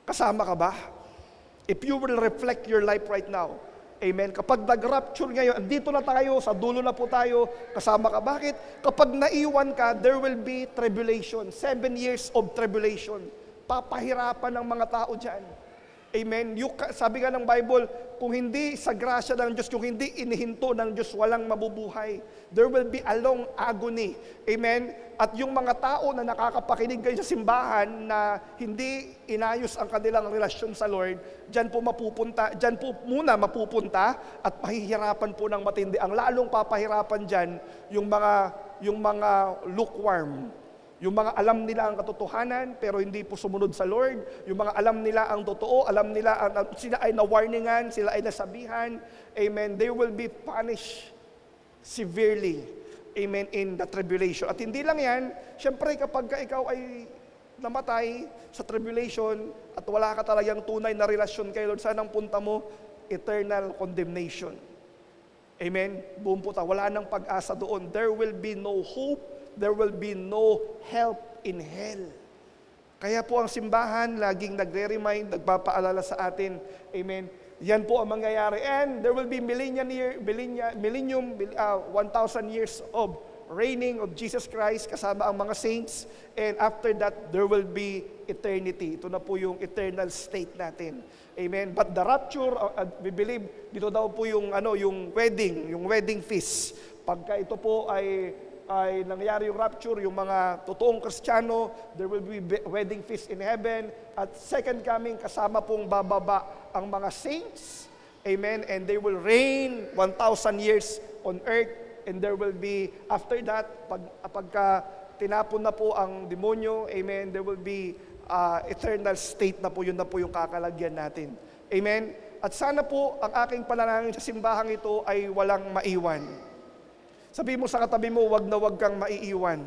kasama ka ba? If you will reflect your life right now, amen, kapag nag-rapture ngayon, andito na tayo, sa dulo na po tayo, kasama ka. Bakit? Kapag naiwan ka, there will be tribulation. 7 years of tribulation. Papahirapan ng mga tao dyan. Amen. Sabi nga ng Bible, kung hindi sa grasya ng Diyos, kung hindi inihinto ng Diyos, walang mabubuhay. There will be a long agony. Amen. At yung mga tao na nakakapakinig kayo sa simbahan na hindi inayos ang kanilang relasyon sa Lord, dyan po muna mapupunta at mahihirapan po ng matindi. Ang lalong papahirapan dyan, yung mga lukewarm. Yung mga alam nila ang katotohanan pero hindi po sumunod sa Lord. Yung mga alam nila ang totoo, alam nila, sila ay na-warningan, sila ay nasabihan. Amen. They will be punished severely. Amen. In the tribulation. At hindi lang yan, syempre kapag ikaw ay namatay sa tribulation at wala ka talagang tunay na relasyon kay Lord, saan ang punta mo? Eternal condemnation. Amen? Buong puta, wala nang pag-asa doon. There will be no hope, there will be no help in hell. Kaya po ang simbahan laging nagre-remind, nagpapaalala sa atin, amen, yan po ang mangyayari. And there will be 1,000 years of reigning of Jesus Christ kasama ang mga saints. And after that, there will be eternity. Ito na po yung eternal state natin. Amen. But the rapture, we believe, dito daw po yung wedding feast. Pagka ito po ay nangyari yung rapture, yung mga totoong Kristiyano, there will be wedding feast in heaven. At second coming, kasama pong bababa ang mga saints. Amen. And they will reign 1,000 years on earth. And there will be, after that, pagka tinapon na po ang demonyo, amen, there will be eternal state na po, yun na po yung kakalagyan natin. Amen? At sana po, ang aking panalangin sa simbahang ito ay walang maiwan. Sabi mo sa katabi mo, wag na wag kang maiiwan.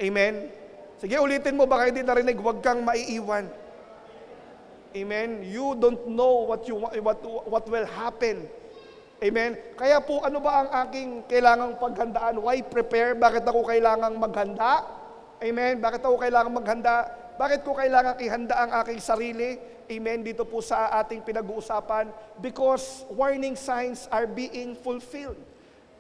Amen? Sige, ulitin mo, baka hindi narinig, wag kang maiiwan. Amen? You don't know what will happen. Amen? Kaya po, ano ba ang aking kailangang paghandaan? Why prepare? Bakit ako kailangang maghanda? Amen? Bakit ako kailangang maghanda? Bakit ko kailangang ihanda ang aking sarili? Amen? Dito po sa ating pinag-uusapan. Because warning signs are being fulfilled.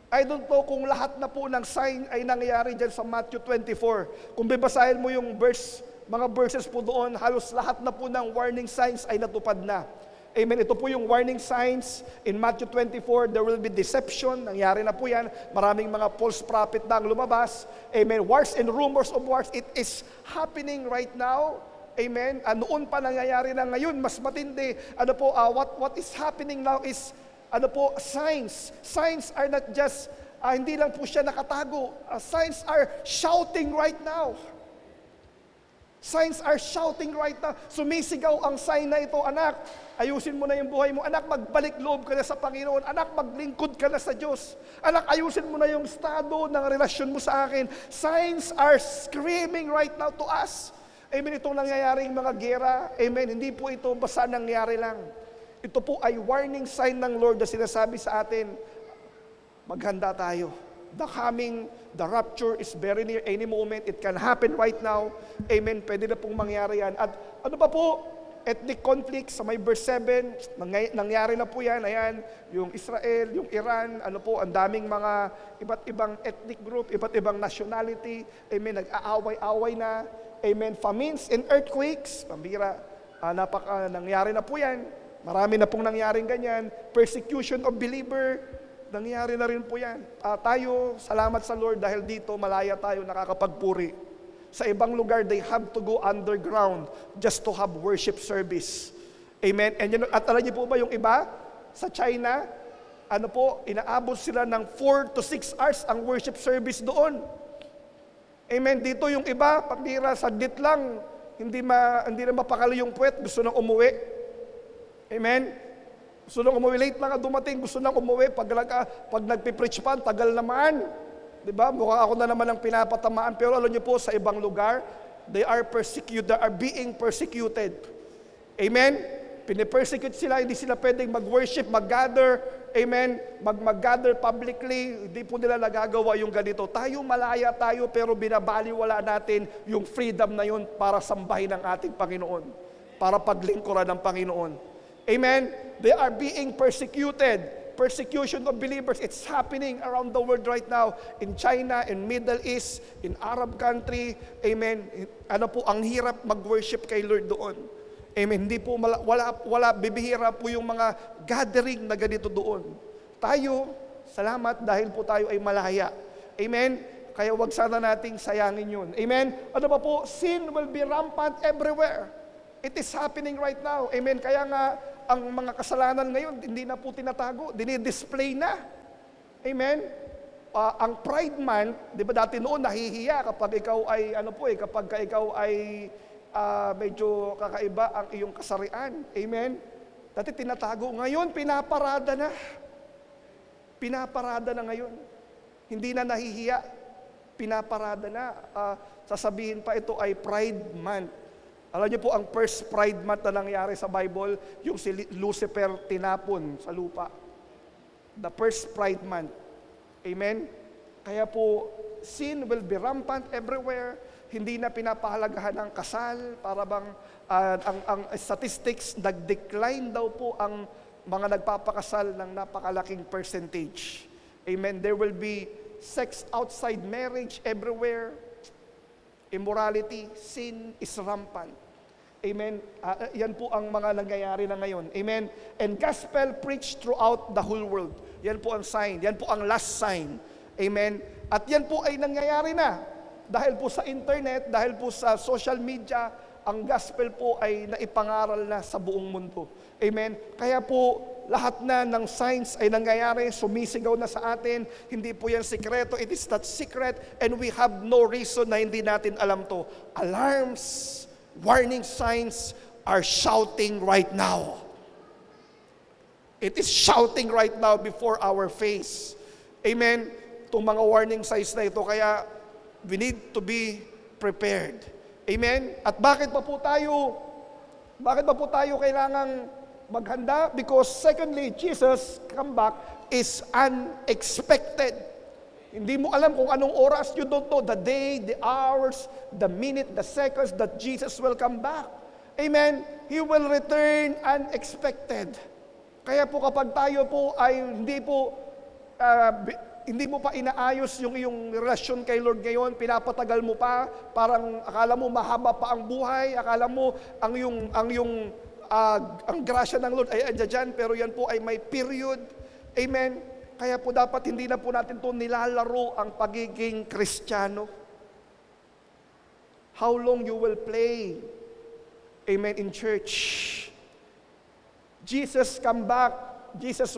I don't know kung lahat na po ng sign ay nangyayari dyan sa Matthew 24. Kung bibasahin mo yung mga verses po doon, halos lahat na po ng warning signs ay natupad na. Amen. Ito po yung warning signs in Matthew 24. There will be deception. Nangyari na po yan. Maraming mga false prophet na ang lumabas. Amen. Wars and rumors of wars. It is happening right now. Amen. Noon pa nangyayari na ngayon. Mas matindi. What is happening now is signs. Signs are not just, hindi lang po siya nakatago. Signs are shouting right now. Signs are shouting right now. Sumisigaw ang sign na ito, anak, ayusin mo na yung buhay mo. Anak, magbalik loob ka na sa Panginoon. Anak, maglingkod ka na sa Diyos. Anak, ayusin mo na yung estado ng relasyon mo sa akin. Signs are screaming right now to us. Amen, itong nangyayaring mga gera. Amen, hindi po ito basta nangyari lang. Ito po ay warning sign ng Lord na sinasabi sa atin, maghanda tayo. The rapture is very near any moment. It can happen right now. Amen. Pwede na pong mangyari yan. At ano pa po? Ethnic conflict sa may verse 7. Nangyari na po yan. Ayan, yung Israel, yung Iran, ang daming mga iba't ibang ethnic group, iba't ibang nationality. Amen. Nag-aaway-away na. Amen. Famines and earthquakes. Pambira. Nangyari na po yan. Marami na pong nangyaring ganyan. Persecution of believer. Nangyari na rin po yan. Tayo, salamat sa Lord dahil dito malaya tayo nakakapagpuri. Sa ibang lugar, they have to go underground just to have worship service. Amen? At alam niyo po ba yung iba? Sa China, inaabot sila ng 4 to 6 hours ang worship service doon. Amen? Dito yung iba, pagdira, saglit lang, hindi na mapakali yung puwet, gusto nang umuwi. Amen? Gusto nang umuwi, late lang dumating, gusto nang umuwi, pag nagpipreach pa, tagal naman. Diba? Mukhang ako na naman ang pinapatamaan. Pero alam niyo po, sa ibang lugar, they are being persecuted. Amen? Pinipersecute sila, hindi sila pwedeng mag-worship, mag-gather, amen? Mag-gather publicly, hindi po nila nagagawa yung ganito. Tayo, malaya tayo, pero binabaliwala natin yung freedom na yun para sambahin ang ating Panginoon, para paglingkuran ng Panginoon. Amen? They are being persecuted. Persecution of believers, it's happening around the world right now. In China, in Middle East, in Arab country. Amen? Ang hirap mag-worship kay Lord doon. Amen? Hindi po, bibihira po yung mga gathering na ganito doon. Tayo, salamat dahil po tayo ay malaya. Amen? Kaya wag sana nating sayangin yun. Amen? Sin will be rampant everywhere. It is happening right now. Amen? Kaya nga, ang mga kasalanan ngayon, hindi na po tinatago, dinidisplay na. Amen? Ang Pride Month, di ba dati noon nahihiya kapag ikaw ay, kapag ikaw ay medyo kakaiba ang iyong kasarian. Amen? Dati tinatago. Ngayon, pinaparada na. Pinaparada na ngayon. Hindi na nahihiya. Pinaparada na. Sasabihin pa ito ay Pride Month. Alam niyo po, ang first Pride Month na nangyari sa Bible, yung si Lucifer tinapon sa lupa. the first Pride Month. Amen? Kaya po, sin will be rampant everywhere. Hindi na pinapahalagahan ang kasal. Para bang ang statistics, nag-decline daw po ang mga nagpapakasal ng napakalaking percentage. Amen? There will be sex outside marriage everywhere. Immorality, sin is rampant. Amen? Yan po ang mga nangyayari na ngayon. Amen? And gospel preached throughout the whole world. Yan po ang sign. Yan po ang last sign. Amen? At yan po ay nangyayari na. Dahil po sa internet, dahil po sa social media, ang gospel po ay naipangaral na sa buong mundo. Amen? Kaya po, lahat na ng signs ay nangyayari, sumisigaw na sa atin. Hindi po yan sikreto. It is not secret and we have no reason na hindi natin alam to. Alarms, warning signs are shouting right now. It is shouting right now before our face. Amen? Itong mga warning signs na ito, kaya we need to be prepared. Amen? At bakit pa po tayo kailangang maghanda? Because secondly, Jesus come back is unexpected. Hindi mo alam kung anong oras, you don't know the day, the hours, the minute, the seconds that Jesus will come back. Amen? He will return unexpected. Kaya po kapag tayo po ay hindi mo pa inaayos yung iyong relasyon kay Lord ngayon, pinapatagal mo pa, parang akala mo mahaba pa ang buhay, akala mo ang grasya ng Lord ay andyan, pero yan po ay may period. Amen? Kaya po dapat hindi na po natin ito nilalaro ang pagiging Kristiyano. How long you will play, amen, in church. Jesus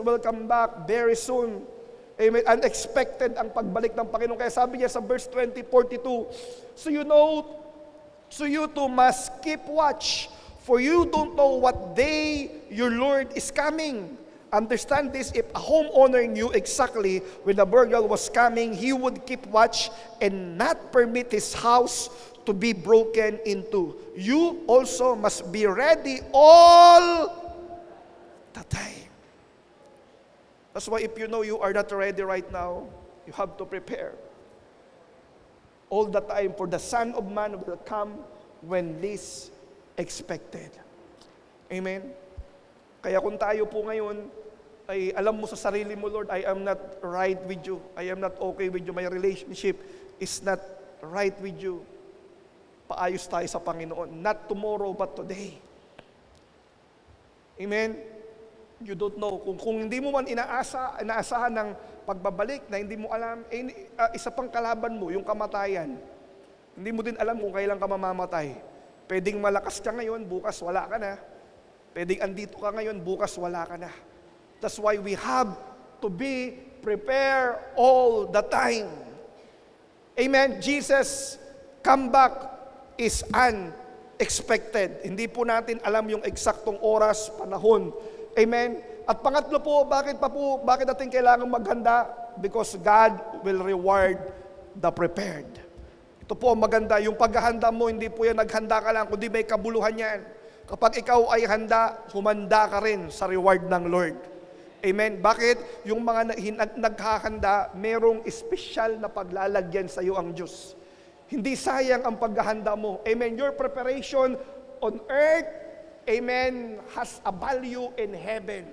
will come back very soon. Amen. Unexpected ang pagbalik ng Panginoon. Kaya sabi niya sa verse 20:42, So you too must keep watch, for you don't know what day your Lord is coming. Understand this, if a homeowner knew exactly when the burglar was coming, he would keep watch and not permit his house to be broken into. You also must be ready all the time. That's why if you know you are not ready right now, you have to prepare. All the time, for the Son of Man will come when least expected. Amen? Kaya kung tayo po ngayon, ay alam mo sa sarili mo, Lord, I am not right with you. I am not okay with you. My relationship is not right with you. Paayos tayo sa Panginoon. Not tomorrow, but today. Amen? You don't know. Kung hindi mo man inaasahan ng pagbabalik na hindi mo alam, isa pang kalaban mo, yung kamatayan. Hindi mo din alam kung kailan ka mamamatay. Pwedeng malakas ka ngayon, bukas wala ka na. Pwedeng andito ka ngayon, bukas wala ka na. That's why we have to be prepared all the time. Amen? Jesus, come back is unexpected. Hindi po natin alam yung eksaktong oras, panahon. Amen? At pangatlo po, bakit natin kailangan maghanda? Because God will reward the prepared. Ito po ang maganda, yung paghahanda mo, hindi po yan naghanda ka lang, kundi may kabuluhan yan. Kapag ikaw ay handa, humanda ka rin sa reward ng Lord. Amen? Bakit? Yung mga naghahanda, merong espesyal na paglalagyan sa iyo ang Diyos. Hindi sayang ang paghahanda mo. Amen? Your preparation on earth, amen, has a value in heaven.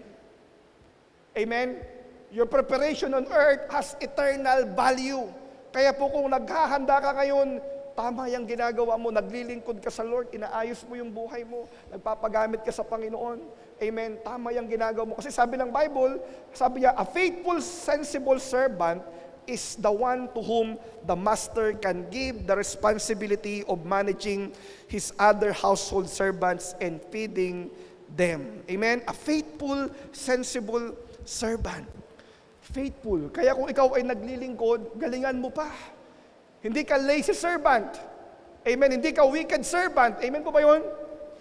Amen? Your preparation on earth has eternal value. Kaya po kung naghahanda ka ngayon, tama yung ginagawa mo, naglilingkod ka sa Lord, inaayos mo yung buhay mo, nagpapagamit ka sa Panginoon. Amen. Tama yung ginagawa mo. Kasi sabi ng Bible, sabi niya, a faithful, sensible servant is the one to whom the master can give the responsibility of managing his other household servants and feeding them. Amen. A faithful, sensible servant. Faithful. Kaya kung ikaw ay naglilingkod, galingan mo pa. Hindi ka lazy servant. Amen. Hindi ka wicked servant. Amen po ba yun?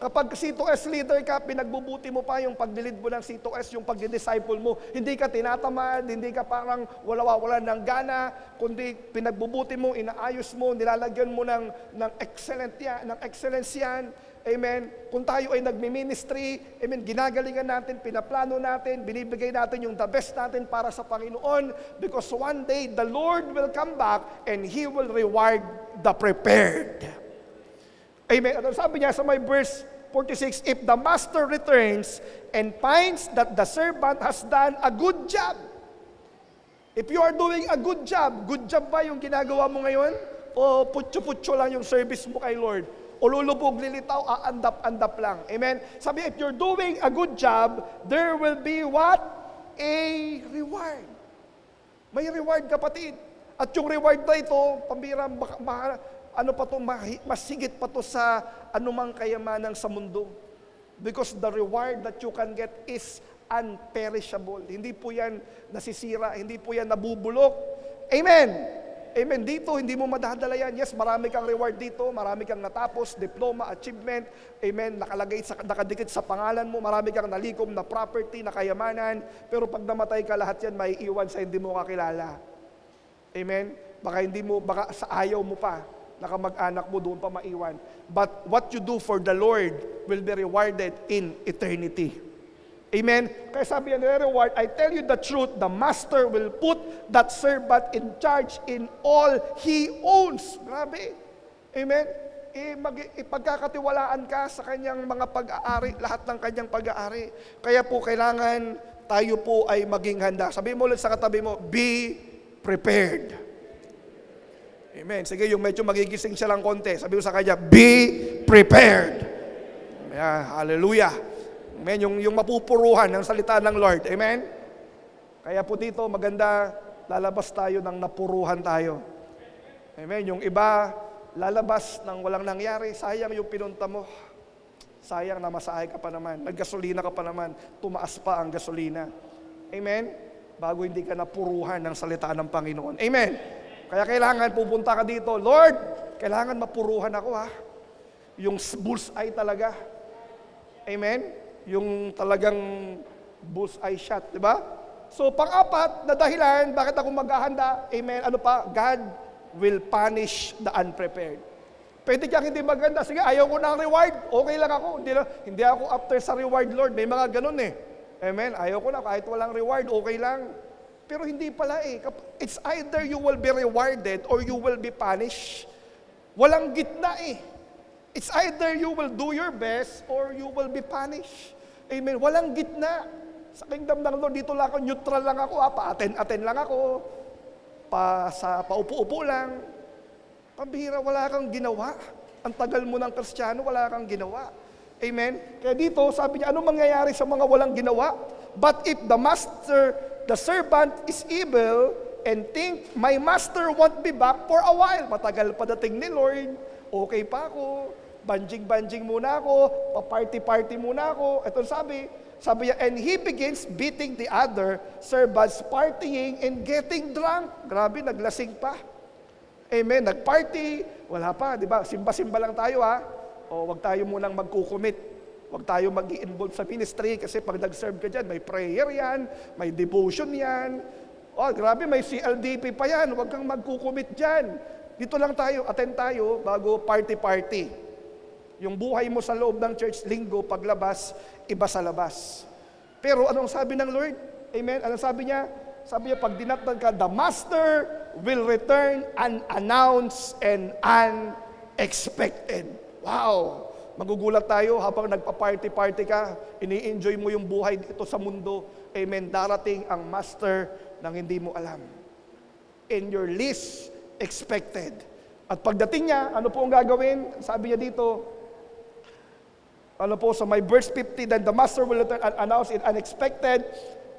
Kapag C2S leader ka, pinagbubuti mo pa yung pagdilid mo ng C2S, yung pagdidisciple mo. Hindi ka tinatamad, hindi ka parang wala ng gana, kundi pinagbubuti mo, inaayos mo, nilalagyan mo ng excellence yan. Amen. Kung tayo ay nagmi-ministry, amen, ginagalingan natin, pinaplano natin, binibigay natin yung the best natin para sa Panginoon because one day the Lord will come back and He will reward the prepared. Amen. At sabi niya sa may verse 46, if the master returns and finds that the servant has done a good job. If you are doing a good job ba yung ginagawa mo ngayon? O putyo-putyo lang yung service mo kay Lord? O lulubog, lilitaw, aandap-andap lang. Amen? Sabi, if you're doing a good job, there will be what? A reward. May reward, kapatid. At yung reward na ito, pambira, mas higit pa to sa anumang kayamanan sa mundo. Because the reward that you can get is unperishable. Hindi po yan nasisira, hindi po yan nabubulok. Amen! Amen. Dito, hindi mo madadala yan. Yes, marami kang reward dito, marami kang natapos, diploma, achievement, amen, nakadikit sa pangalan mo, marami kang nalikom na property, na kayamanan, pero pag namatay ka, lahat yan may iwan sa hindi mo kakilala. Amen. Baka sa ayaw mo pa, nakamag-anak mo doon pa maiwan. But what you do for the Lord will be rewarded in eternity. Amen? Kaya sabi niya, reward, I tell you the truth, the master will put that servant in charge in all he owns. Grabe. Amen? Ipagkakatiwalaan ka sa kanyang mga pag-aari, lahat ng kanyang pag-aari. Kaya po kailangan tayo po ay maging handa. Sabi mo ulit sa katabi mo, be prepared. Amen. Sige, yung medyo magigising siya lang konti. Sabi mo sa kanya, be prepared. Hallelujah. Amen, yung mapupuruhan ng salita ng Lord. Amen? Kaya po dito, maganda, lalabas tayo ng napuruhan tayo. Amen? Yung iba, lalabas ng walang nangyari, sayang yung pinunta mo. Sayang na masahay ka pa naman. Naggasolina ka pa naman, tumaas pa ang gasolina. Amen? Bago hindi ka napuruhan ng salita ng Panginoon. Amen? Kaya kailangan pupunta ka dito, Lord, kailangan mapuruhan ako ha. Yung bullseye talaga. Amen? Yung talagang bullseye shot, di ba? So, pang-apat na dahilan, bakit ako maghahanda? Amen. Ano pa? God will punish the unprepared. Pwede kang hindi maganda. Sige, ayaw ko ng reward. Okay lang ako. Hindi ako after sa reward, Lord. May mga ganun eh. Amen. Ayaw ko na. Kahit walang reward, okay lang. Pero hindi pala eh. It's either you will be rewarded or you will be punished. Walang gitna eh. It's either you will do your best or you will be punished. Amen. Walang gitna. Sa kingdom ng Lord, dito lang ako, neutral lang ako, pa-aten-aten lang ako, paupo-upo lang. Pambihira, wala kang ginawa. Ang tagal mo ng Kristiyano, wala kang ginawa. Amen. Kaya dito, sabi niya, ano mangyayari sa mga walang ginawa? But if the servant is evil and think, my master won't be back for a while. Matagal pa dating ni Lord. Okay pa ako, banjing-banjing muna ako, pa-party-party muna ako. Ito sabi niya, and he begins beating the other servants, partying and getting drunk. Grabe, naglasing pa. Amen, nagparty, wala pa, di ba? Simba-simba lang tayo ha. O wag tayo munang magkukumit. Wag tayo mag-i-involve sa ministry kasi pag nag-serve ka dyan, may prayer yan, may devotion yan. O grabe, may CLDP pa yan, wag kang magkukumit dyan. Dito lang tayo, attend tayo bago party-party. Yung buhay mo sa loob ng church, linggo, paglabas, iba sa labas. Pero anong sabi ng Lord? Amen? Anong sabi niya? Sabi niya, pag dinatnan ka, the master will return unannounced and unexpected. Wow! Magugulat tayo habang nagpa-party-party ka, ini-enjoy mo yung buhay dito sa mundo. Amen? Darating ang master nang hindi mo alam. In your least expected. At pagdating niya, ano po ang gagawin? Sabi niya dito, ano po, so my verse 50, then the master will return and announce it unexpected.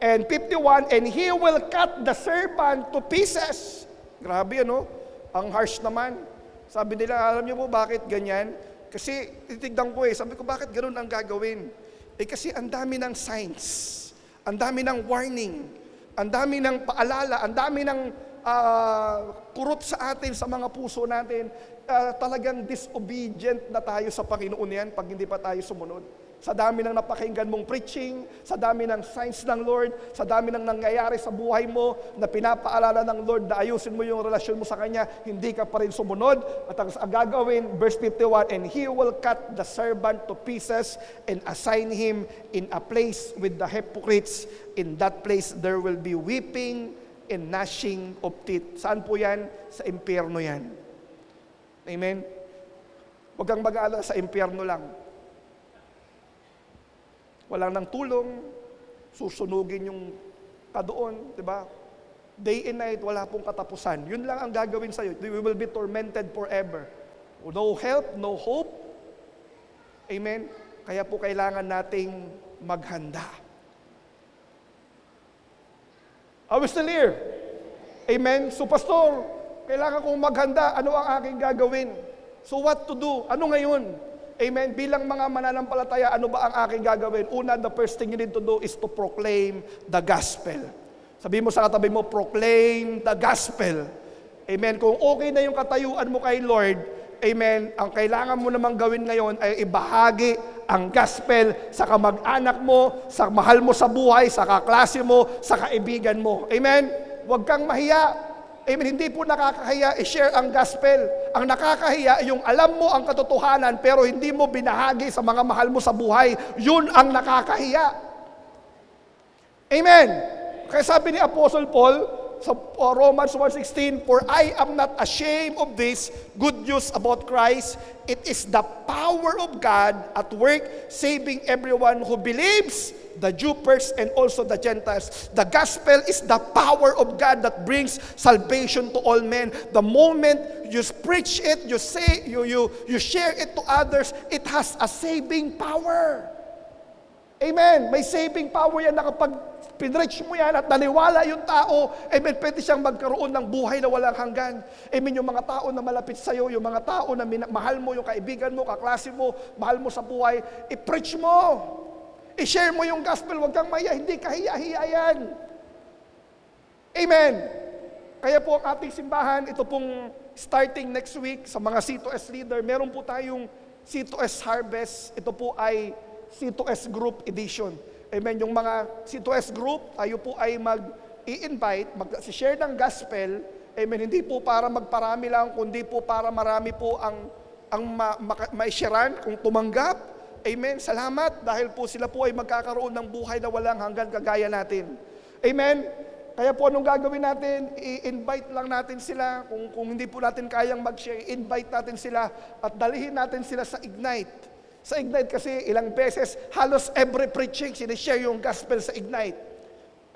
And 51, and he will cut the servant to pieces. Grabe, ano? Ang harsh naman. Sabi nila, alam niyo po bakit ganyan? Kasi, titignan ko sabi ko, bakit ganun ang gagawin? Kasi ang dami ng signs, ang dami ng warning, ang dami ng paalala, ang dami ng kurot sa atin, sa mga puso natin, talagang disobedient na tayo sa Panginoon yan pag hindi pa tayo sumunod. Sa dami ng napakinggan mong preaching, sa dami ng signs ng Lord, sa dami ng nangyayari sa buhay mo na pinapaalala ng Lord na ayusin mo yung relasyon mo sa Kanya, hindi ka pa rin sumunod. At ang gagawin, verse 51, and He will cut the servant to pieces and assign him in a place with the hypocrites. In that place there will be weeping and gnashing of teeth. Saan po yan? Sa impyerno yan. Amen? Huwag kang mag-aalala sa impyerno lang. Walang nang tulong, susunugin yung kadoon, di ba? Day and night, wala pong katapusan. Yun lang ang gagawin sa'yo. We will be tormented forever. No help, no hope. Amen? Kaya po kailangan nating maghanda. Are we still here? Amen? So, Pastor, kailangan kong maghanda. Ano ang aking gagawin? So, what to do? Ano ngayon? Amen. Bilang mga mananampalataya, ano ba ang aking gagawin? Una, the first thing you need to do is to proclaim the gospel. Sabihin mo sa katabi mo, proclaim the gospel. Amen. Kung okay na yung katayuan mo kay Lord, amen, ang kailangan mo namang gawin ngayon ay ibahagi ang gospel sa kamag-anak mo, sa mahal mo sa buhay, sa kaklase mo, sa kaibigan mo. Amen. Huwag kang mahiya. Amen. Hindi po nakakahiya i-share ang gospel. Ang nakakahiya, yung alam mo ang katotohanan pero hindi mo binahagi sa mga mahal mo sa buhay, yun ang nakakahiya. Amen. Kaya sabi ni Apostle Paul sa Romans 1:16, for I am not ashamed of this good news about Christ. It is the power of God at work, saving everyone who believes, the Jew first and also the Gentiles. The gospel is the power of God that brings salvation to all men. The moment you preach it, you say, you share it to others, it has a saving power. Amen. May saving power yan na kapag pinreach mo yan at naniwala yung tao, amen, pwede siyang magkaroon ng buhay na walang hanggan. Amen, yung mga tao na malapit sa'yo, yung mga tao na mahal mo, yung kaibigan mo, kaklase mo, mahal mo sa buhay, i-preach mo. I-share mo yung gospel, huwag kang maya, hindi kahiya-hiya yan. Amen. Kaya po ang ating simbahan, ito pong starting next week sa mga C2S leader, meron po tayong C2S Harvest, ito po ay C2S Group Edition. Amen. Yung mga C2S Group, tayo po ay mag-i-invite, mag-share ng gospel. Amen. Hindi po para magparami lang, kundi po para marami po ang ma-sharean kung tumanggap. Amen. Salamat dahil po sila po ay magkakaroon ng buhay na walang hanggan kagaya natin. Amen. Kaya po anong gagawin natin? I-invite lang natin sila. Kung hindi po natin kayang mag-share, invite natin sila at dalhin natin sila sa Ignite. Sa Ignite kasi ilang beses, halos every preaching, sinishare yung gospel sa Ignite.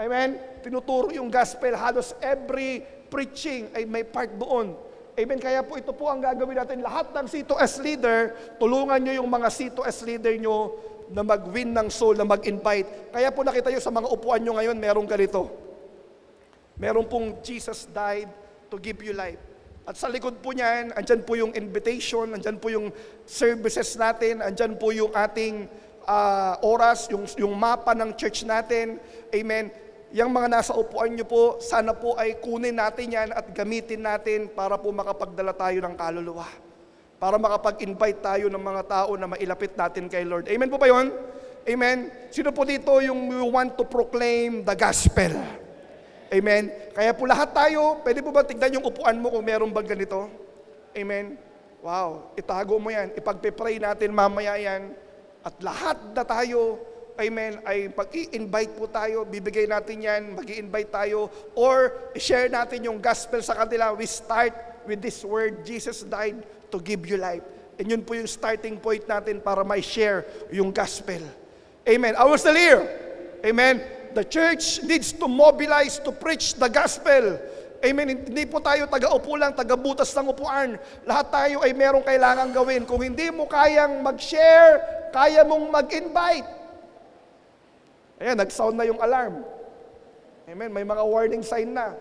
Amen? Tinuturo yung gospel, halos every preaching ay may part doon. Amen? Kaya po ito po ang gagawin natin. Lahat ng C2S leader, tulungan nyo yung mga C2S leader nyo na mag-win ng soul, na mag-invite. Kaya po nakita nyo sa mga upuan nyo ngayon, merong ganito. Meron pong Jesus died to give you life. At sa likod po niyan, andyan po yung invitation, andyan po yung services natin, andyan po yung ating oras, yung mapa ng church natin. Amen. Yung mga nasa upuan nyo po, sana po ay kunin natin yan at gamitin natin para po makapagdala tayo ng kaluluwa. Para makapag-invite tayo ng mga tao na mailapit natin kay Lord. Amen po ba yun? Amen. Sino po dito yung we want to proclaim the gospel? Amen. Kaya po lahat tayo, pwede po ba tignan yung upuan mo kung meron bang ganito? Amen. Wow, itago mo yan. Ipagpe-pray natin mamaya yan. At lahat na tayo, amen, ay pag-i-invite po tayo, bibigay natin yan, mag-i-invite tayo, or share natin yung gospel sa kanila. We start with this word, Jesus died to give you life. And yun po yung starting point natin para may share yung gospel. Amen. I was still here. Amen. The church needs to mobilize to preach the gospel. Amen. Hindi po tayo taga-upo lang, taga-butas ng upuan. Lahat tayo ay merong kailangang gawin. Kung hindi mo kayang mag-share, kaya mong mag-invite. Ayan, nag-sound na yung alarm. Amen. May mga warning sign na.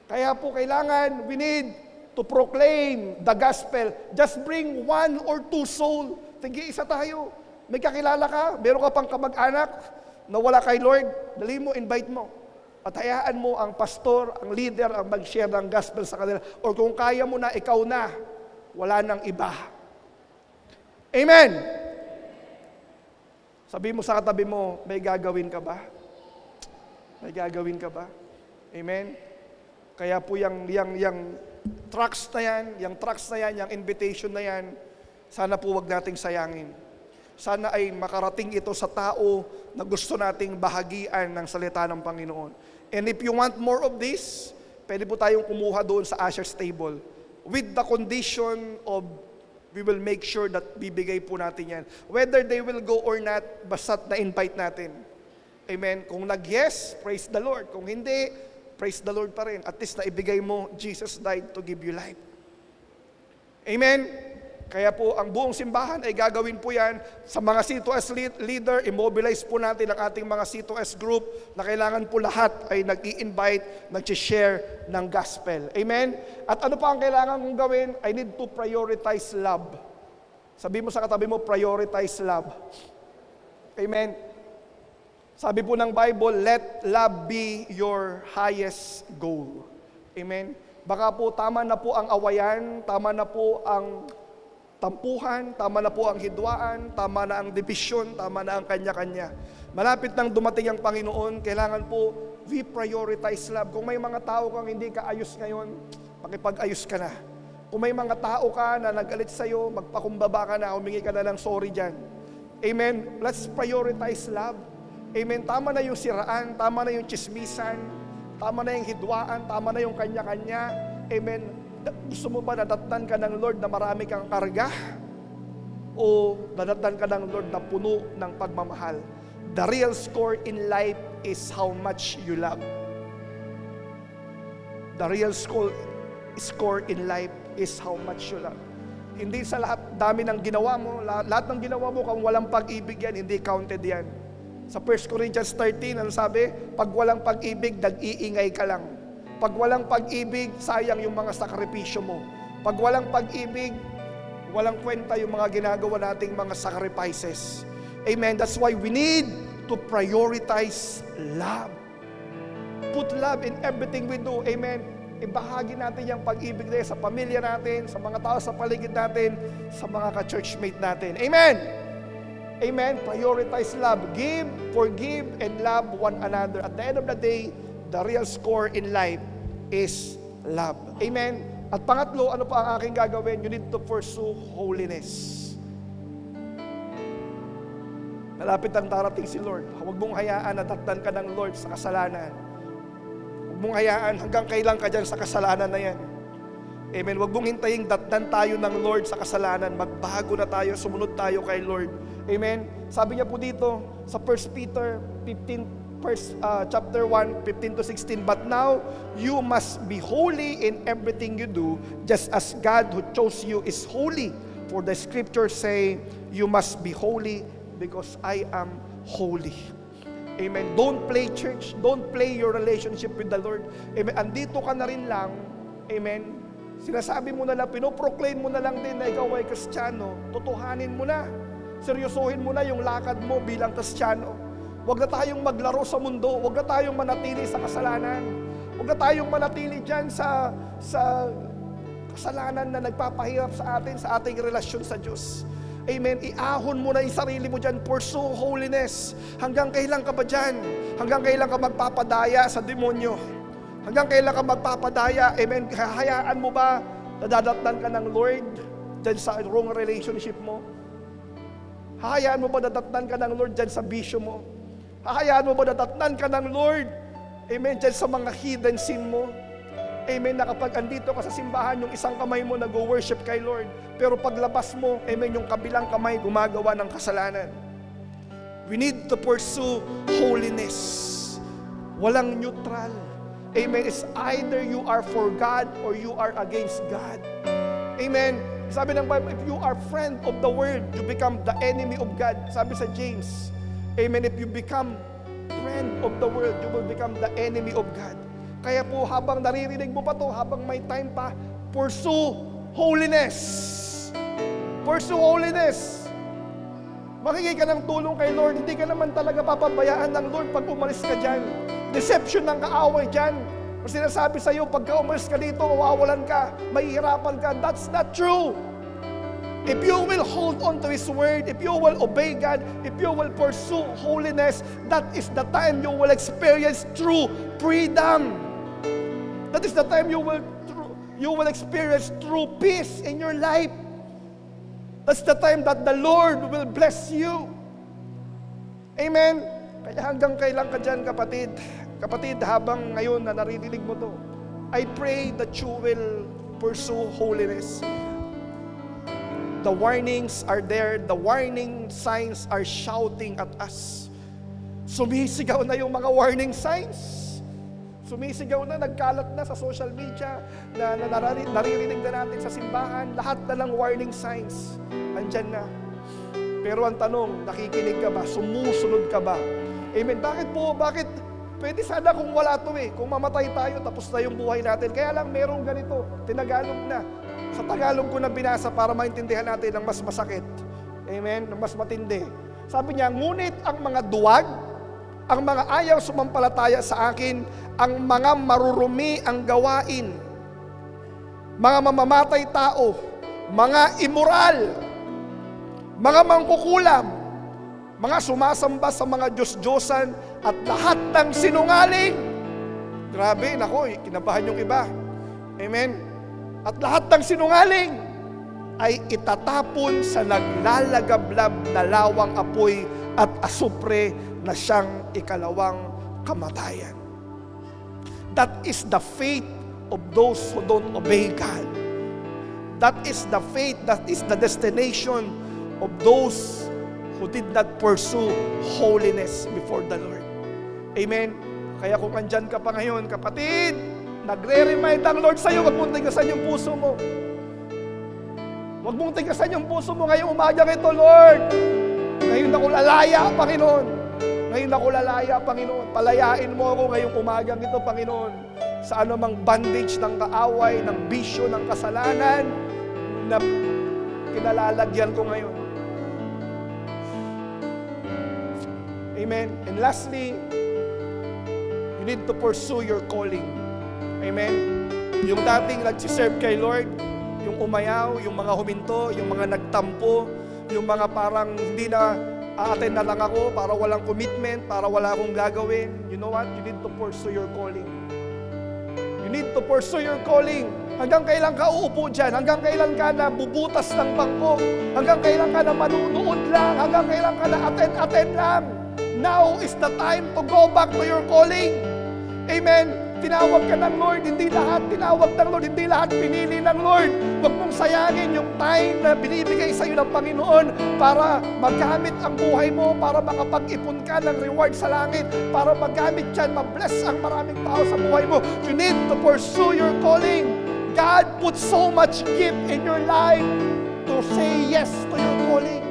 Kaya po kailangan, we need to proclaim the gospel. Just bring 1 or 2 soul. Tigi-isa tayo. May kakilala ka, meron ka pang kamag-anak, na wala kay Lord, dali mo, invite mo. At hayaan mo ang pastor, ang leader, ang mag-share ng gospel sa kanila. Or kung kaya mo na, ikaw na, wala nang iba. Amen. Sabi mo sa katabi mo, may gagawin ka ba? May gagawin ka ba? Amen? Kaya po yung tracks na yan, yung invitation na yan, sana po wag nating sayangin. Sana ay makarating ito sa tao na gusto nating bahagian ng salita ng Panginoon. And if you want more of this, pwede po tayong kumuha doon sa Asher's table. With the condition of we will make sure that bibigay po natin yan. Whether they will go or not, basta't na-invite natin. Amen? Kung nag-yes, praise the Lord. Kung hindi, praise the Lord pa rin. At least naibigay mo, Jesus died to give you life. Amen? Kaya po, ang buong simbahan ay gagawin po yan. Sa mga C2S leader, immobilize po natin ang ating mga C2S group na kailangan po lahat ay nag-i-invite, nag-share ng gospel. Amen? At ano pa ang kailangan kong gawin? I need to prioritize love. Sabi mo sa katabi mo, prioritize love. Amen? Sabi po ng Bible, let love be your highest goal. Amen? Baka po tama na po ang awayan, tama na po ang tampuhan, tama na po ang hidwaan, tama na ang division, tama na ang kanya-kanya. Malapit nang dumating ang Panginoon, kailangan po we prioritize love. Kung may mga tao kang hindi ka ayos ngayon, pakipag-ayos ka na. Kung may mga tao ka na nagalit sa'yo, magpakumbaba ka na, humingi ka na ng sorry dyan. Amen? Let's prioritize love. Amen? Tama na yung siraan, tama na yung chismisan, tama na yung hidwaan, tama na yung kanya-kanya. Amen? Gusto mo ba nadatnan ka ng Lord na marami kang karga? O nadatnan ka ng Lord na puno ng pagmamahal? The real score in life is how much you love. The real score in life is how much you love. Hindi sa lahat, dami ng ginawa mo, lahat ng ginawa mo, kung walang pag-ibig yan, hindi counted yan. Sa 1 Corinthians 13, ano sabi? Pag walang pag-ibig, nag-iingay ka lang. Pag walang pag-ibig, sayang yung mga sakripisyo mo. Pag walang pag-ibig, walang kwenta yung mga ginagawa nating mga sacrifices. Amen. That's why we need to prioritize love. Put love in everything we do. Amen. Ibahagi natin yung pag-ibig na sa pamilya natin, sa mga tao sa paligid natin, sa mga ka-churchmate natin. Amen. Amen. Prioritize love. Give, forgive, and love one another. At the end of the day, the real score in life is love. Amen? At pangatlo, ano pa ang aking gagawin? You need to pursue holiness. Malapit ang darating si Lord. Huwag mong hayaan na datnan ka ng Lord sa kasalanan. Huwag mong hayaan hanggang kailan ka dyan sa kasalanan na yan. Amen? Huwag mong hintayin datnan tayo ng Lord sa kasalanan. Magbago na tayo, sumunod tayo kay Lord. Amen? Sabi niya po dito sa 1 Peter 15, chapter 1, 15 to 16, but now you must be holy in everything you do, just as God who chose you is holy. For the scriptures say, you must be holy because I am holy. Amen. Don't play church. Don't play your relationship with the Lord. Amen. Andito ka na rin lang. Amen. Sinasabi mo na lang, pinoproclaim mo na lang din na ikaw ay Kristiyano. Tutuhanin mo na. Seryosohin mo na yung lakad mo bilang Kristiyano. Huwag na tayong maglaro sa mundo. Huwag na tayong manatili sa kasalanan. Huwag na tayong manatili dyan sa kasalanan na nagpapahirap sa atin, sa ating relasyon sa Diyos. Amen. Iahon mo na yung sarili mo dyan. Pursue holiness. Hanggang kailan ka ba dyan? Hanggang kailan ka magpapadaya sa demonyo? Hanggang kailan ka magpapadaya? Amen. Hayaan mo ba na dadatnan ka ng Lord dyan sa wrong relationship mo? Hayaan mo ba dadatnan ka ng Lord dyan sa bisyo mo? Hahayaan mo ba natatnan ka ng Lord? Amen, dyan sa mga hidden sin mo. Amen, na kapag andito ka sa simbahan, yung isang kamay mo nag-worship kay Lord. Pero paglabas mo, amen, yung kabilang kamay gumagawa ng kasalanan. We need to pursue holiness. Walang neutral. Amen, it's either you are for God or you are against God. Amen. Sabi ng Bible, if you are friend of the world, you become the enemy of God. Sabi sa James, amen, if you become friend of the world, you will become the enemy of God. Kaya po, habang naririnig mo pa to, habang may time pa, pursue holiness. Pursue holiness. Makikita ka ng tulong kay Lord, hindi ka naman talaga papabayaan ng Lord pag umalis ka dyan. Deception ng kaaway dyan. Kasi sinasabi sa'yo, pagka umalis ka dito, mawawalan ka, mahihirapan ka. That's not true. If you will hold on to His Word, if you will obey God, if you will pursue holiness, that is the time you will experience true freedom. That is the time you will experience true peace in your life. That's the time that the Lord will bless you. Amen? Kaya hanggang kailan ka dyan, kapatid? Kapatid, habang ngayon na naririnig mo to, I pray that you will pursue holiness. The warnings are there. The warning signs are shouting at us. Sumisigaw na yung mga warning signs. Sumisigaw na, nagkalat na sa social media, na naririnig na natin sa simbahan. Lahat na ng warning signs, andyan na. Pero ang tanong, nakikinig ka ba? Sumusunod ka ba? Amen. Bakit po? Bakit? Pwede sana kung wala to eh. Kung mamatay tayo, tapos na yung buhay natin. Kaya lang merong ganito, tinagalog na. Sa Tagalog ko na binasa para maintindihan natin ang mas masakit. Amen? Ang mas matindi. Sabi niya, ngunit ang mga duwag, ang mga ayaw sumampalataya sa akin, ang mga marurumi ang gawain, mga mamamatay tao, mga immoral, mga mangkukulam, mga sumasamba sa mga Diyos-Diyosan, at lahat ng sinungaling. Grabe, nako, kinabahan yung iba. Amen? At lahat ng sinungaling ay itatapon sa naglalagablab na lawang apoy at asupre na siyang ikalawang kamatayan. That is the fate of those who don't obey God. That is the fate, that is the destination of those who did not pursue holiness before the Lord. Amen? Kaya kung andyan ka pa ngayon, kapatid, nagre-remind ang Lord sa'yo, huwag mong tigasan yung puso mo. Huwag mong tigasan yung puso mo ngayong umaga ito, Lord. Ngayon ako lalaya, Panginoon. Ngayon ako lalaya, Panginoon. Palayain mo ako ngayong umagang ito, Panginoon. Sa anumang bandage ng kaaway, ng bisyo, ng kasalanan na kinalalagyan ko ngayon. Amen. And lastly, you need to pursue your calling. Amen. Yung dating nagsiserve kay Lord, yung umayaw, yung mga huminto, yung mga nagtampo, yung mga parang hindi na a-attend na lang ako para walang commitment, para wala akong gagawin. You know what? You need to pursue your calling. You need to pursue your calling. Hanggang kailan ka uupo dyan? Hanggang kailan ka na bubutas ng bangko? Hanggang kailan ka na manunood lang? Hanggang kailan ka na attend lang? Now is the time to go back to your calling. Amen. Tinawag ka ng Lord, hindi lahat tinawag ng Lord, hindi lahat pinili ng Lord. Huwag mong sayangin yung time na binibigay sa iyo ng Panginoon para magamit ang buhay mo, para makapag-ipon ka ng reward sa langit, para magamit yan, ma-bless ang maraming tao sa buhay mo. You need to pursue your calling. God put so much gift in your life to say yes to your calling.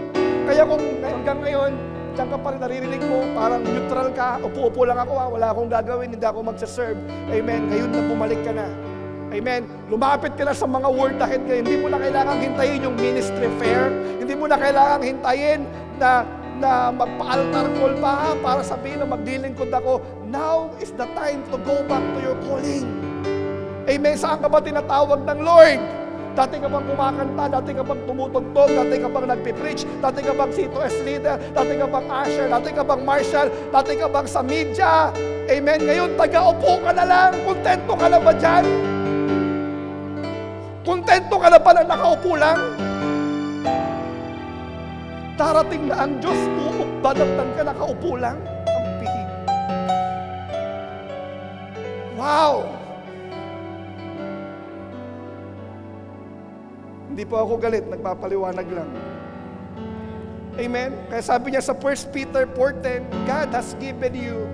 Kaya kung hanggang ngayon, diyan ka pa rin naririnig mo, parang neutral ka, upo-upo lang ako, wala akong gagawin, hindi ako magsaserve. Amen. Ngayon na bumalik ka na. Amen. Lumapit ka na sa mga word ahead kayo. Hindi mo na kailangang hintayin yung ministry fair. Hindi mo na kailangang hintayin na magpa-altar call pa para sabihin na maglilingkod ako. Now is the time to go back to your calling. Amen. Saan ka ba tinatawag ng Lord? Dati ka bang kumakanta? Dati ka bang tumutugtog? Dati ka bang nagpipreach? Dati ka bang C2S leader? Dati ka bang usher? Dati ka bang marshal? Dati ka bang sa media? Amen. Ngayon, taga-upo ka na lang. Kontento ka na ba dyan? Kontento ka na ba na nakaupo lang? Darating na ang Diyos, uukbadagtan ka, nakaupo lang. Ang pihig. Wow! Hindi po ako galit, nagpapaliwanag lang. Amen? Kaya sabi niya sa 1 Peter 4:10, God has given you,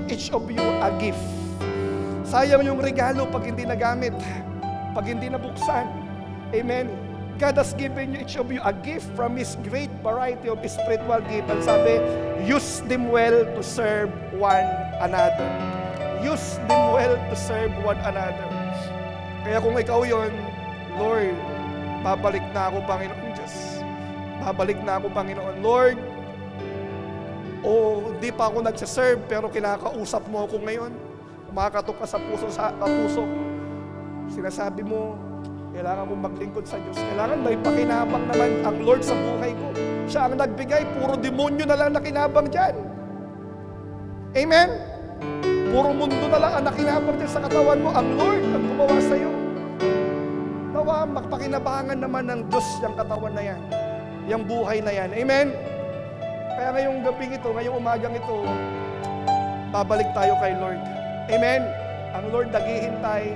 each of you, a gift. Sayang yung regalo pag hindi nagamit, pag hindi nabuksan. Amen? God has given you, each of you, a gift from His great variety of spiritual gift. And sabi, use them well to serve one another. Use them well to serve one another. Kaya kung ikaw yon, Lord, babalik na ako, Panginoon Diyos. Babalik na ako, Panginoon. Lord, hindi pa ako nagsaserve, pero kinakausap mo ako ngayon. Kumakatok ka sa puso. Sinasabi mo, Kailangan kong maglingkod sa Diyos. Kailangan may pakinabang naman ang Lord sa buhay ko. Siya ang nagbigay. Puro demonyo na lang nakinabang dyan. Amen? Puro mundo na lang ang nakinabang dyan sa katawan mo. Ang Lord ang gumawa sa iyo. Nawa, magpakinabangan naman ng Diyos yung katawan na yan. Yung buhay na yan. Amen? Kaya ngayong gabing ito, ngayong umagang ito, babalik tayo kay Lord. Amen? Ang Lord naghihintay.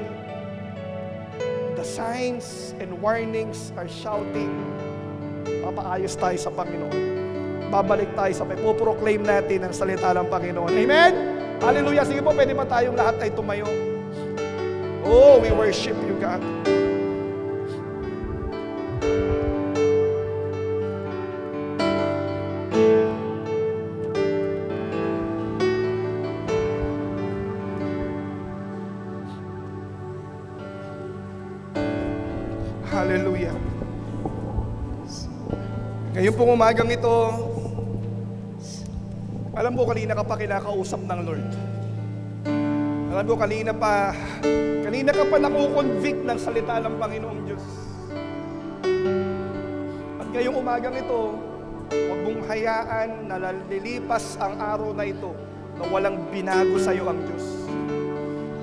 The signs and warnings are shouting. Papaayos tayo sa Panginoon. Babalik tayo sa pagpo-proclaim natin ang salita ng Panginoon. Amen? Hallelujah. Sige po, pwede ba tayong lahat ay tumayo? Oh, we worship you, God. Hallelujah. Ngayon pong umagang ito, alam ko kanina ka pa kinakausap ng Lord. Alam ko kanina ka pa nakukonvict ng salita ng Panginoong Diyos. At ngayong umagang ito, huwag mong hayaan na lilipas ang araw na ito na walang binago sa iyo ang Diyos.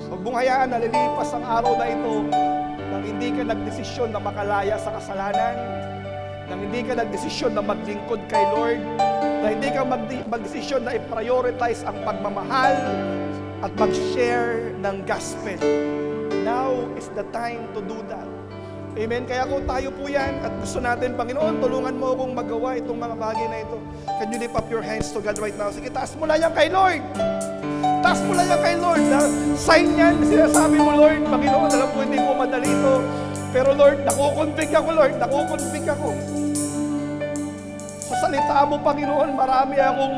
Huwag mong hayaan na lilipas ang araw na ito nang hindi ka nagdesisyon na makalaya sa kasalanan, nang hindi ka nagdesisyon na maglingkod kay Lord, na hindi ka magdesisyon na i-prioritize ang pagmamahal at mag-share ng gospel. Now is the time to do that. Amen? Kaya kung tayo po yan at gusto natin, Panginoon, tulungan mo akong magawa itong mga bagay na ito. Can you lift up your hands to God right now? Sige, taas mo lang yan kay Lord. Taas mo lang yan kay Lord. Sign yan, sinasabi mo, Lord, Panginoon, alam ko hindi po madali ito. Pero Lord, nakukonvict ako, Lord. Nakukonvict ako. Sa salita mo, Panginoon, marami akong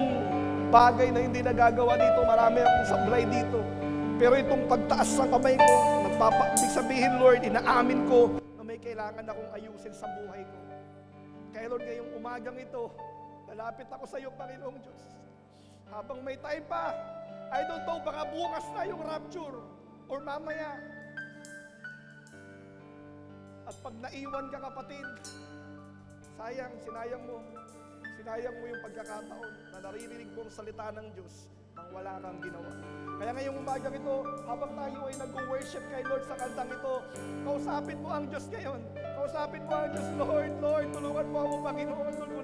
bagay na hindi nagagawa dito. Marami akong sablay dito. Pero itong pagtaas ng kamay ko, ibig sabihin, Lord, inaamin ko na may kailangan akong ayusin sa buhay ko. Kaya Lord, ngayong umagang ito, lalapit ako sa iyo, Panginoong Diyos. Habang may time pa, I don't know, baka bukas na yung rapture or mamaya. At pag naiwan ka, kapatid, sinayang mo yung pagkakataon na naririnig mo ang salita ng Diyos nang wala kang ginawa. Kaya ngayong umagang ito, habang tayo ay nag-worship kay Lord sa kantang ito, kausapin mo ang Diyos ngayon. Kausapin mo ang Diyos, Lord, Lord, tulungan mo ako, Panginoon, Lord,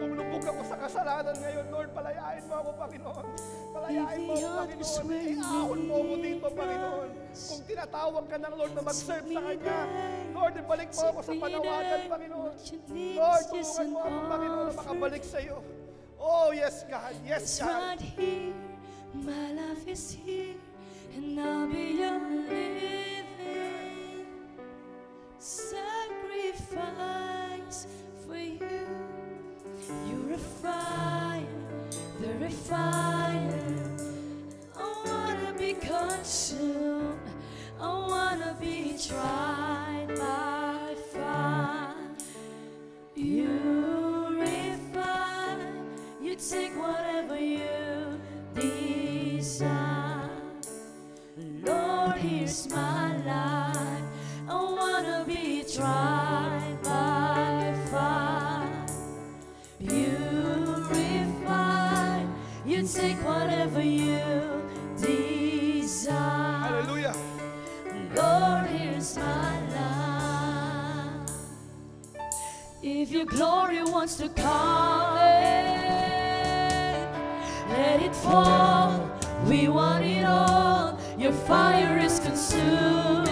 kung lubog ako sa kasalanan ngayon, Lord, palayain mo ako, Panginoon. Palayain mo ako, Panginoon. Iahon mo ako dito, Panginoon. Kung tinatawag ka ng Lord na mag-serve sa Kanya, Lord, ibalik mo ako sa panawagan, Panginoon. Lord, tulungan mo ako, Panginoon, na makabalik sa iyo. Oh, yes, God. Yes, God. My life is here, and I'll be a living sacrifice for you. You're a fire, the refiner. I wanna be consumed, I wanna be tried by fire. You refine, you take whatever you desire. Lord, here's my life. I wanna be tried by fire. You refine, you take whatever you desire. Hallelujah. Lord, here's my life. If your glory wants to come, let it fall. We want it all. Your fire is consuming.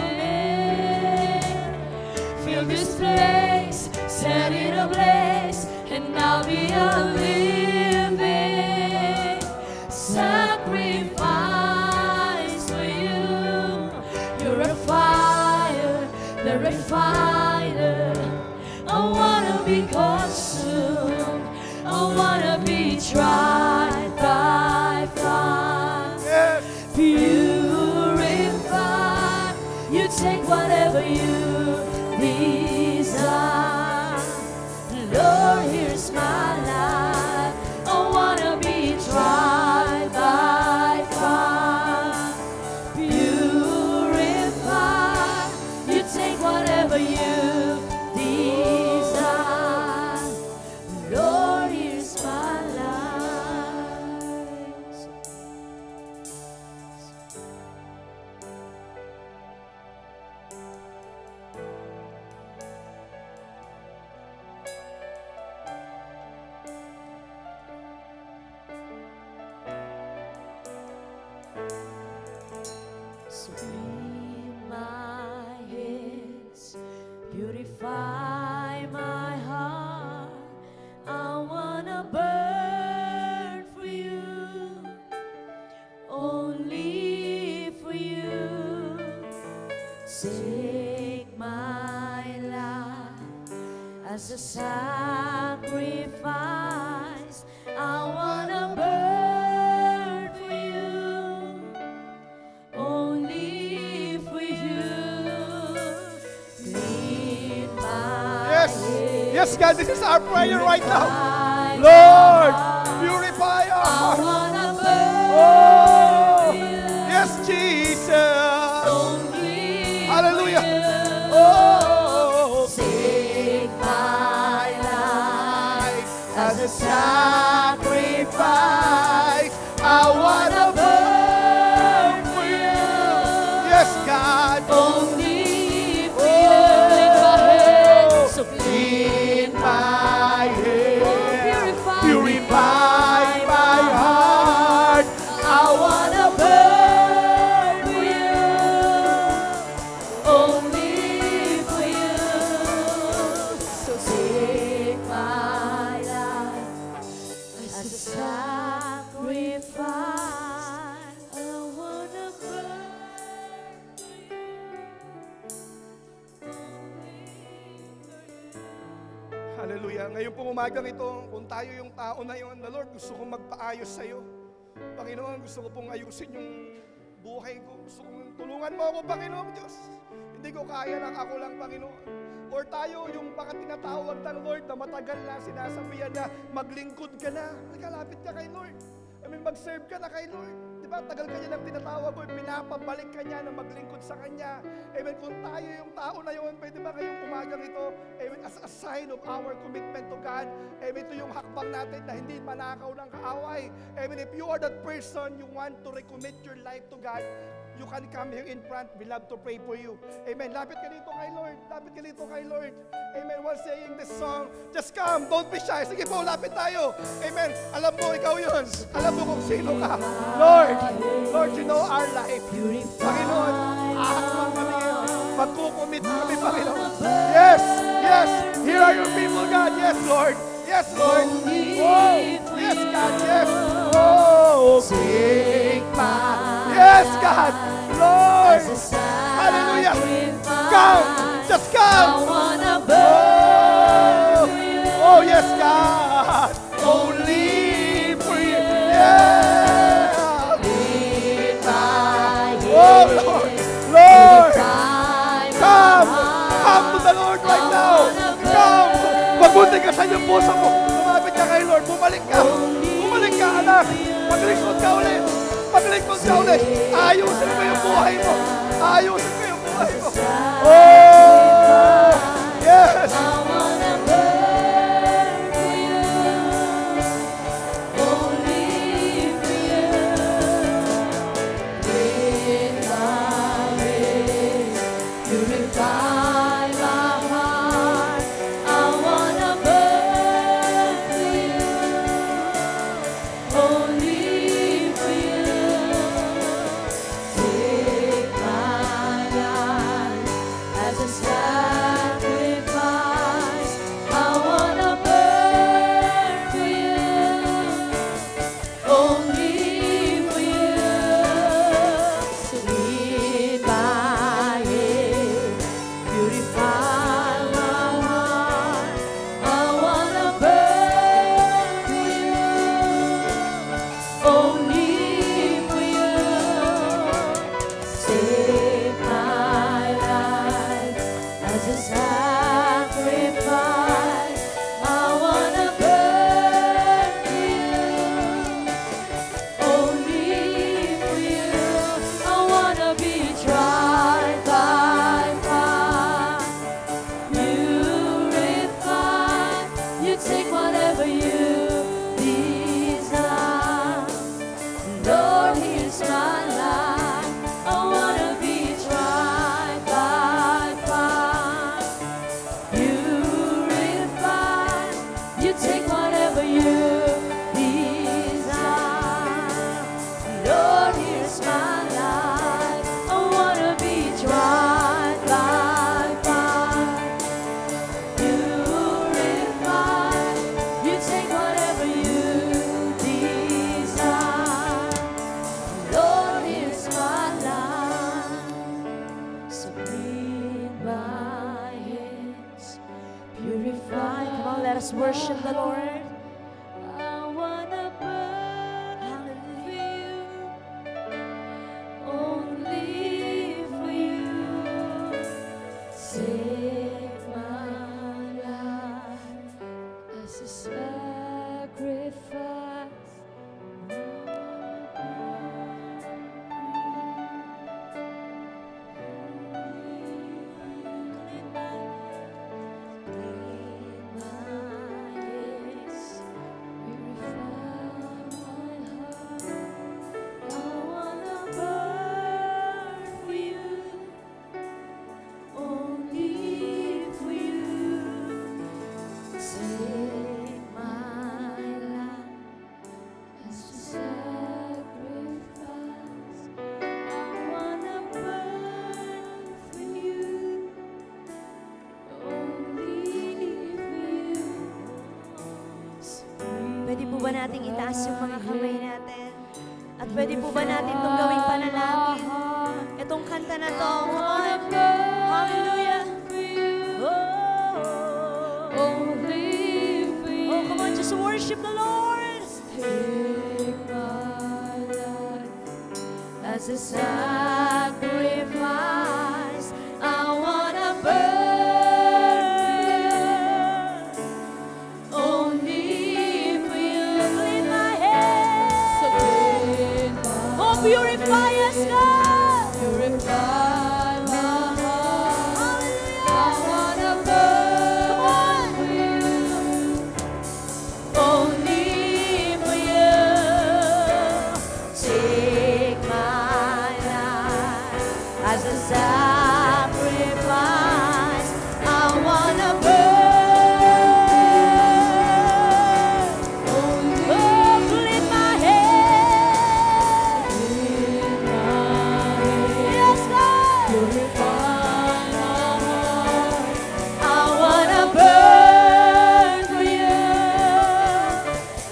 Fill this place, set it ablaze, and I'll be a living sacrifice for you. You're a fire, the refiner. I wanna be consumed, I wanna be tried by fire. Yes. Purify, you take whatever you desire. Lord, here's my life. I wanna be tried by fire. Purify, you take whatever you sacrifice, I wanna burn for you, only for you. Clean my Yes. hands, Yes, God, this is our prayer right now. purify Lord, my heart. purify our I hearts. wanna burn Oh, for you, yes, Jesus. only Hallelujah. for you. Oh, Take my life as a sacrifice, I wanna burn for you. Yes, God. only for you. Clean my hands, so Clean my hands, purify my heart. I wanna burn for you, only for you. So take my life as a sacrifice. I wanna burn for you. Hallelujah. Ngayon pong umagang ito, kung tayo yung tao na yun, na Lord, gusto kong magpaayos sa iyo. Panginoon, gusto ko pong ayusin yung buhay ko. Gusto kong tulungan mo ako, Panginoon Diyos. Hindi ko kaya lang ako lang, Panginoon. Or tayo, yung baka tinatawag ng Lord na matagal na sinasabihan na maglingkod ka na. Nagkalapit ka kay Lord. I mean, mag-serve ka na kay Lord. Diba? Tagal ka niya lang tinatawag ko, pinapabalik ka niya na maglingkod sa Kanya. Amen. Kung tayo yung tao na yun, pwede ba ngayong umagang ito, amen, as a sign of our commitment to God, amen, ito yung hakbang natin na hindi manakaw ng kaaway. Amen. If you are that person, you want to recommit your life to God, you can come here in front. We love to pray for you. Amen. Lapit ka dito kay Lord. Lapit ka dito kay Lord. Amen. While saying this song, just come. Don't be shy. Sige po, lapit tayo. Amen. Alam mo, ikaw yun. Alam mo kung sino ka. Lord, Lord, you know our life. Panginoon, ahakbang kami ngayon. Magkukumit kami, Panginoon. Yes, yes. Here are your people, God. Yes, Lord. Yes, Lord. Oh, yes, God. Yes. Oh, take my. Yes, God. Lord. Hallelujah. Come. Just come. Oh, yes, God. Only for you. Yeah. Oh, Lord. Lord. Come. Come to the Lord right now. Come. Magbunti ka sa iyong puso mo. Lumapit ka kay Lord. Bumalik ka. Bumalik ka, anak. Maglingkod ka ulit. Maglingkod ka ulit. Ayusin mo yung buhay mo. Ayusin mo yung buhay mo. Oh! Yes! Let's worship the Lord. I wanna burn for you, only for you. Take my life as a sacrifice. Pwede po ba nating itaas yung mga kamay natin? At pwede po ba natin itong gawing panalangin? Itong kanta na to, come on. Hallelujah. Oh, come on, just worship the Lord. Take my life as a sacrifice. I wanna burn only for you. Clean my head. So clean my Oh, purify us, God. purify my heart. Hallelujah. I wanna burn Come on. for you, only for you. Take my life as a sacrifice. I wanna burn. Oh, clean my head. Yes, God. Purify my heart. I wanna burn for you,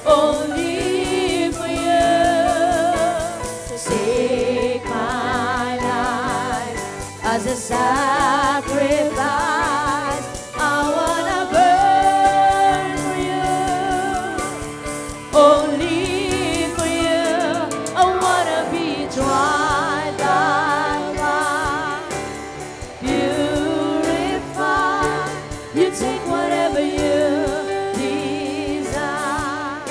only for you. Take my life as a sacrifice. I wanna burn for you, only for you. I wanna be tried by fire. Purify, you take whatever you desire.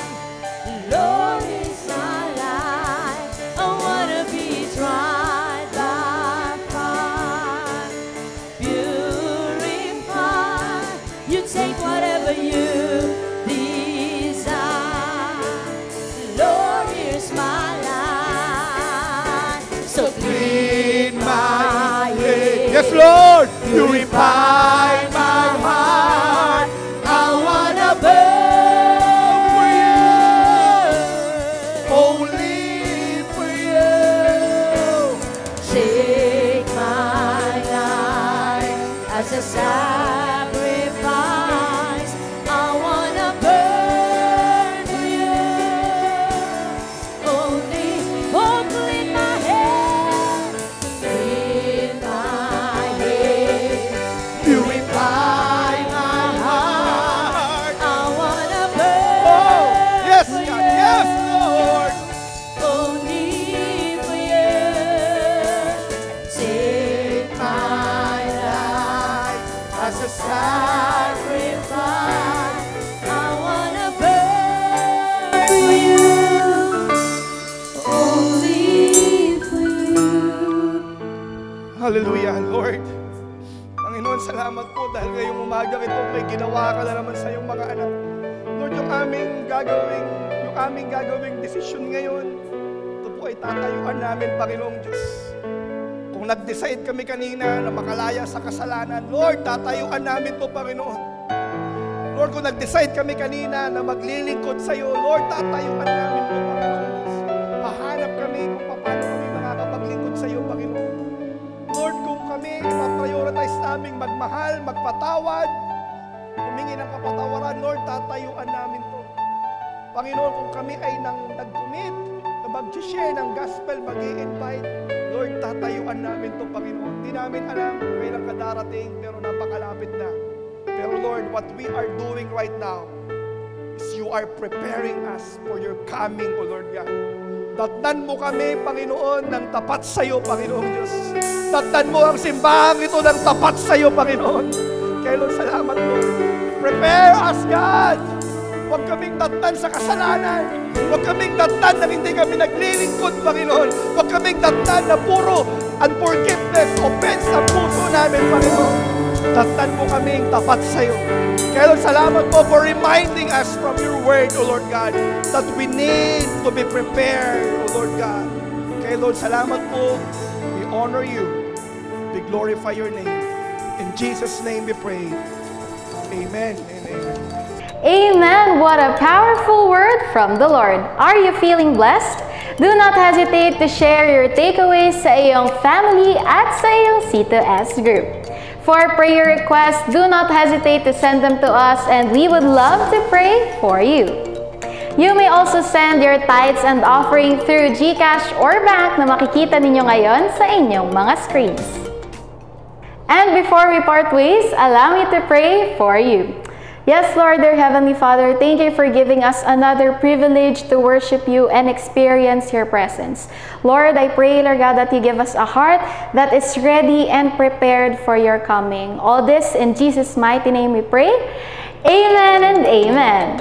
Lord is my life. I wanna be tried by fire. Purify, you take whatever you desire. Lord, here's my life. So clean my head. Yes, Lord! Purify my heart. I wanna burn for you, Only for you. take my life as a sacrifice. I wanna burn for you, only, oh, clean my head, clean my head, Purify my heart. I wanna burn Oh, yes, for God. you. Yes, Lord. Only for you. Take my life As a sacrifice. I wanna burn for you. Only for you. Hallelujah, Lord. Panginoon, salamat po dahil ngayong umaga ito may ginawa ka na naman sa iyong mga anak. Lord, yung aming gagawing desisyon ngayon, ito po ay tatayuan namin, Panginoong Diyos. Kung nag-decide kami kanina na makalaya sa kasalanan, Lord, tatayuan namin ito, Panginoon. Lord, kung nag-decide kami kanina na maglilingkod sa iyo, Lord, tatayuan namin ito, Panginoon Diyos. Hahanap kami kung paano kami makakapaglingkod sa iyo, Panginoon. Lord, kung kami ipaprioritize naming magmahal, magpatawad, humingi ng kapatawaran, Lord, tatayuan namin to. Panginoon, kung kami ay nag-commit na mag-share ng gospel, mag-i-invite, Lord, tatayuan namin to, Panginoon. Di namin alam kailan ka darating, pero napakalapit na. Pero Lord, what we are doing right now is you are preparing us for your coming, O Lord God. Datnan mo kami, Panginoon, ng tapat sa iyo, Panginoon Diyos. Datnan mo ang simbahan ito ng tapat sa iyo, Panginoon. Kaya Lord, salamat, Lord. Prepare us, God. Huwag kaming datnan sa kasalanan. Huwag kaming datnan na hindi kami naglilingkod, Panginoon. Huwag kaming datnan na puro unforgiveness, offense ang puso namin, Panginoon. Datnan mo kaming tapat sa iyo. Kaya Lord, salamat po for reminding us from your word, O Lord God, that we need to be prepared, O Lord God. Kaya Lord, salamat po. We honor you. We glorify your name. In Jesus' name we pray. Amen and amen. Amen! What a powerful word from the Lord. Are you feeling blessed? Do not hesitate to share your takeaways sa iyong family at sa iyong C2S group. For prayer requests, do not hesitate to send them to us and we would love to pray for you. You may also send your tithes and offering through GCash or bank na makikita ninyo ngayon sa inyong mga screens. And before we part ways, allow me to pray for you. Yes, Lord, dear Heavenly Father, thank you for giving us another privilege to worship you and experience your presence. Lord, I pray, Lord God, that you give us a heart that is ready and prepared for your coming. All this in Jesus' mighty name we pray. Amen and amen.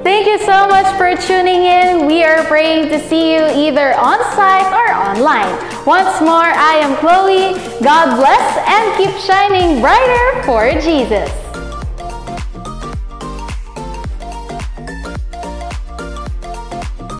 Thank you so much for tuning in. We are praying to see you either on-site or online. Once more, I am Chloe. God bless and keep shining brighter for Jesus.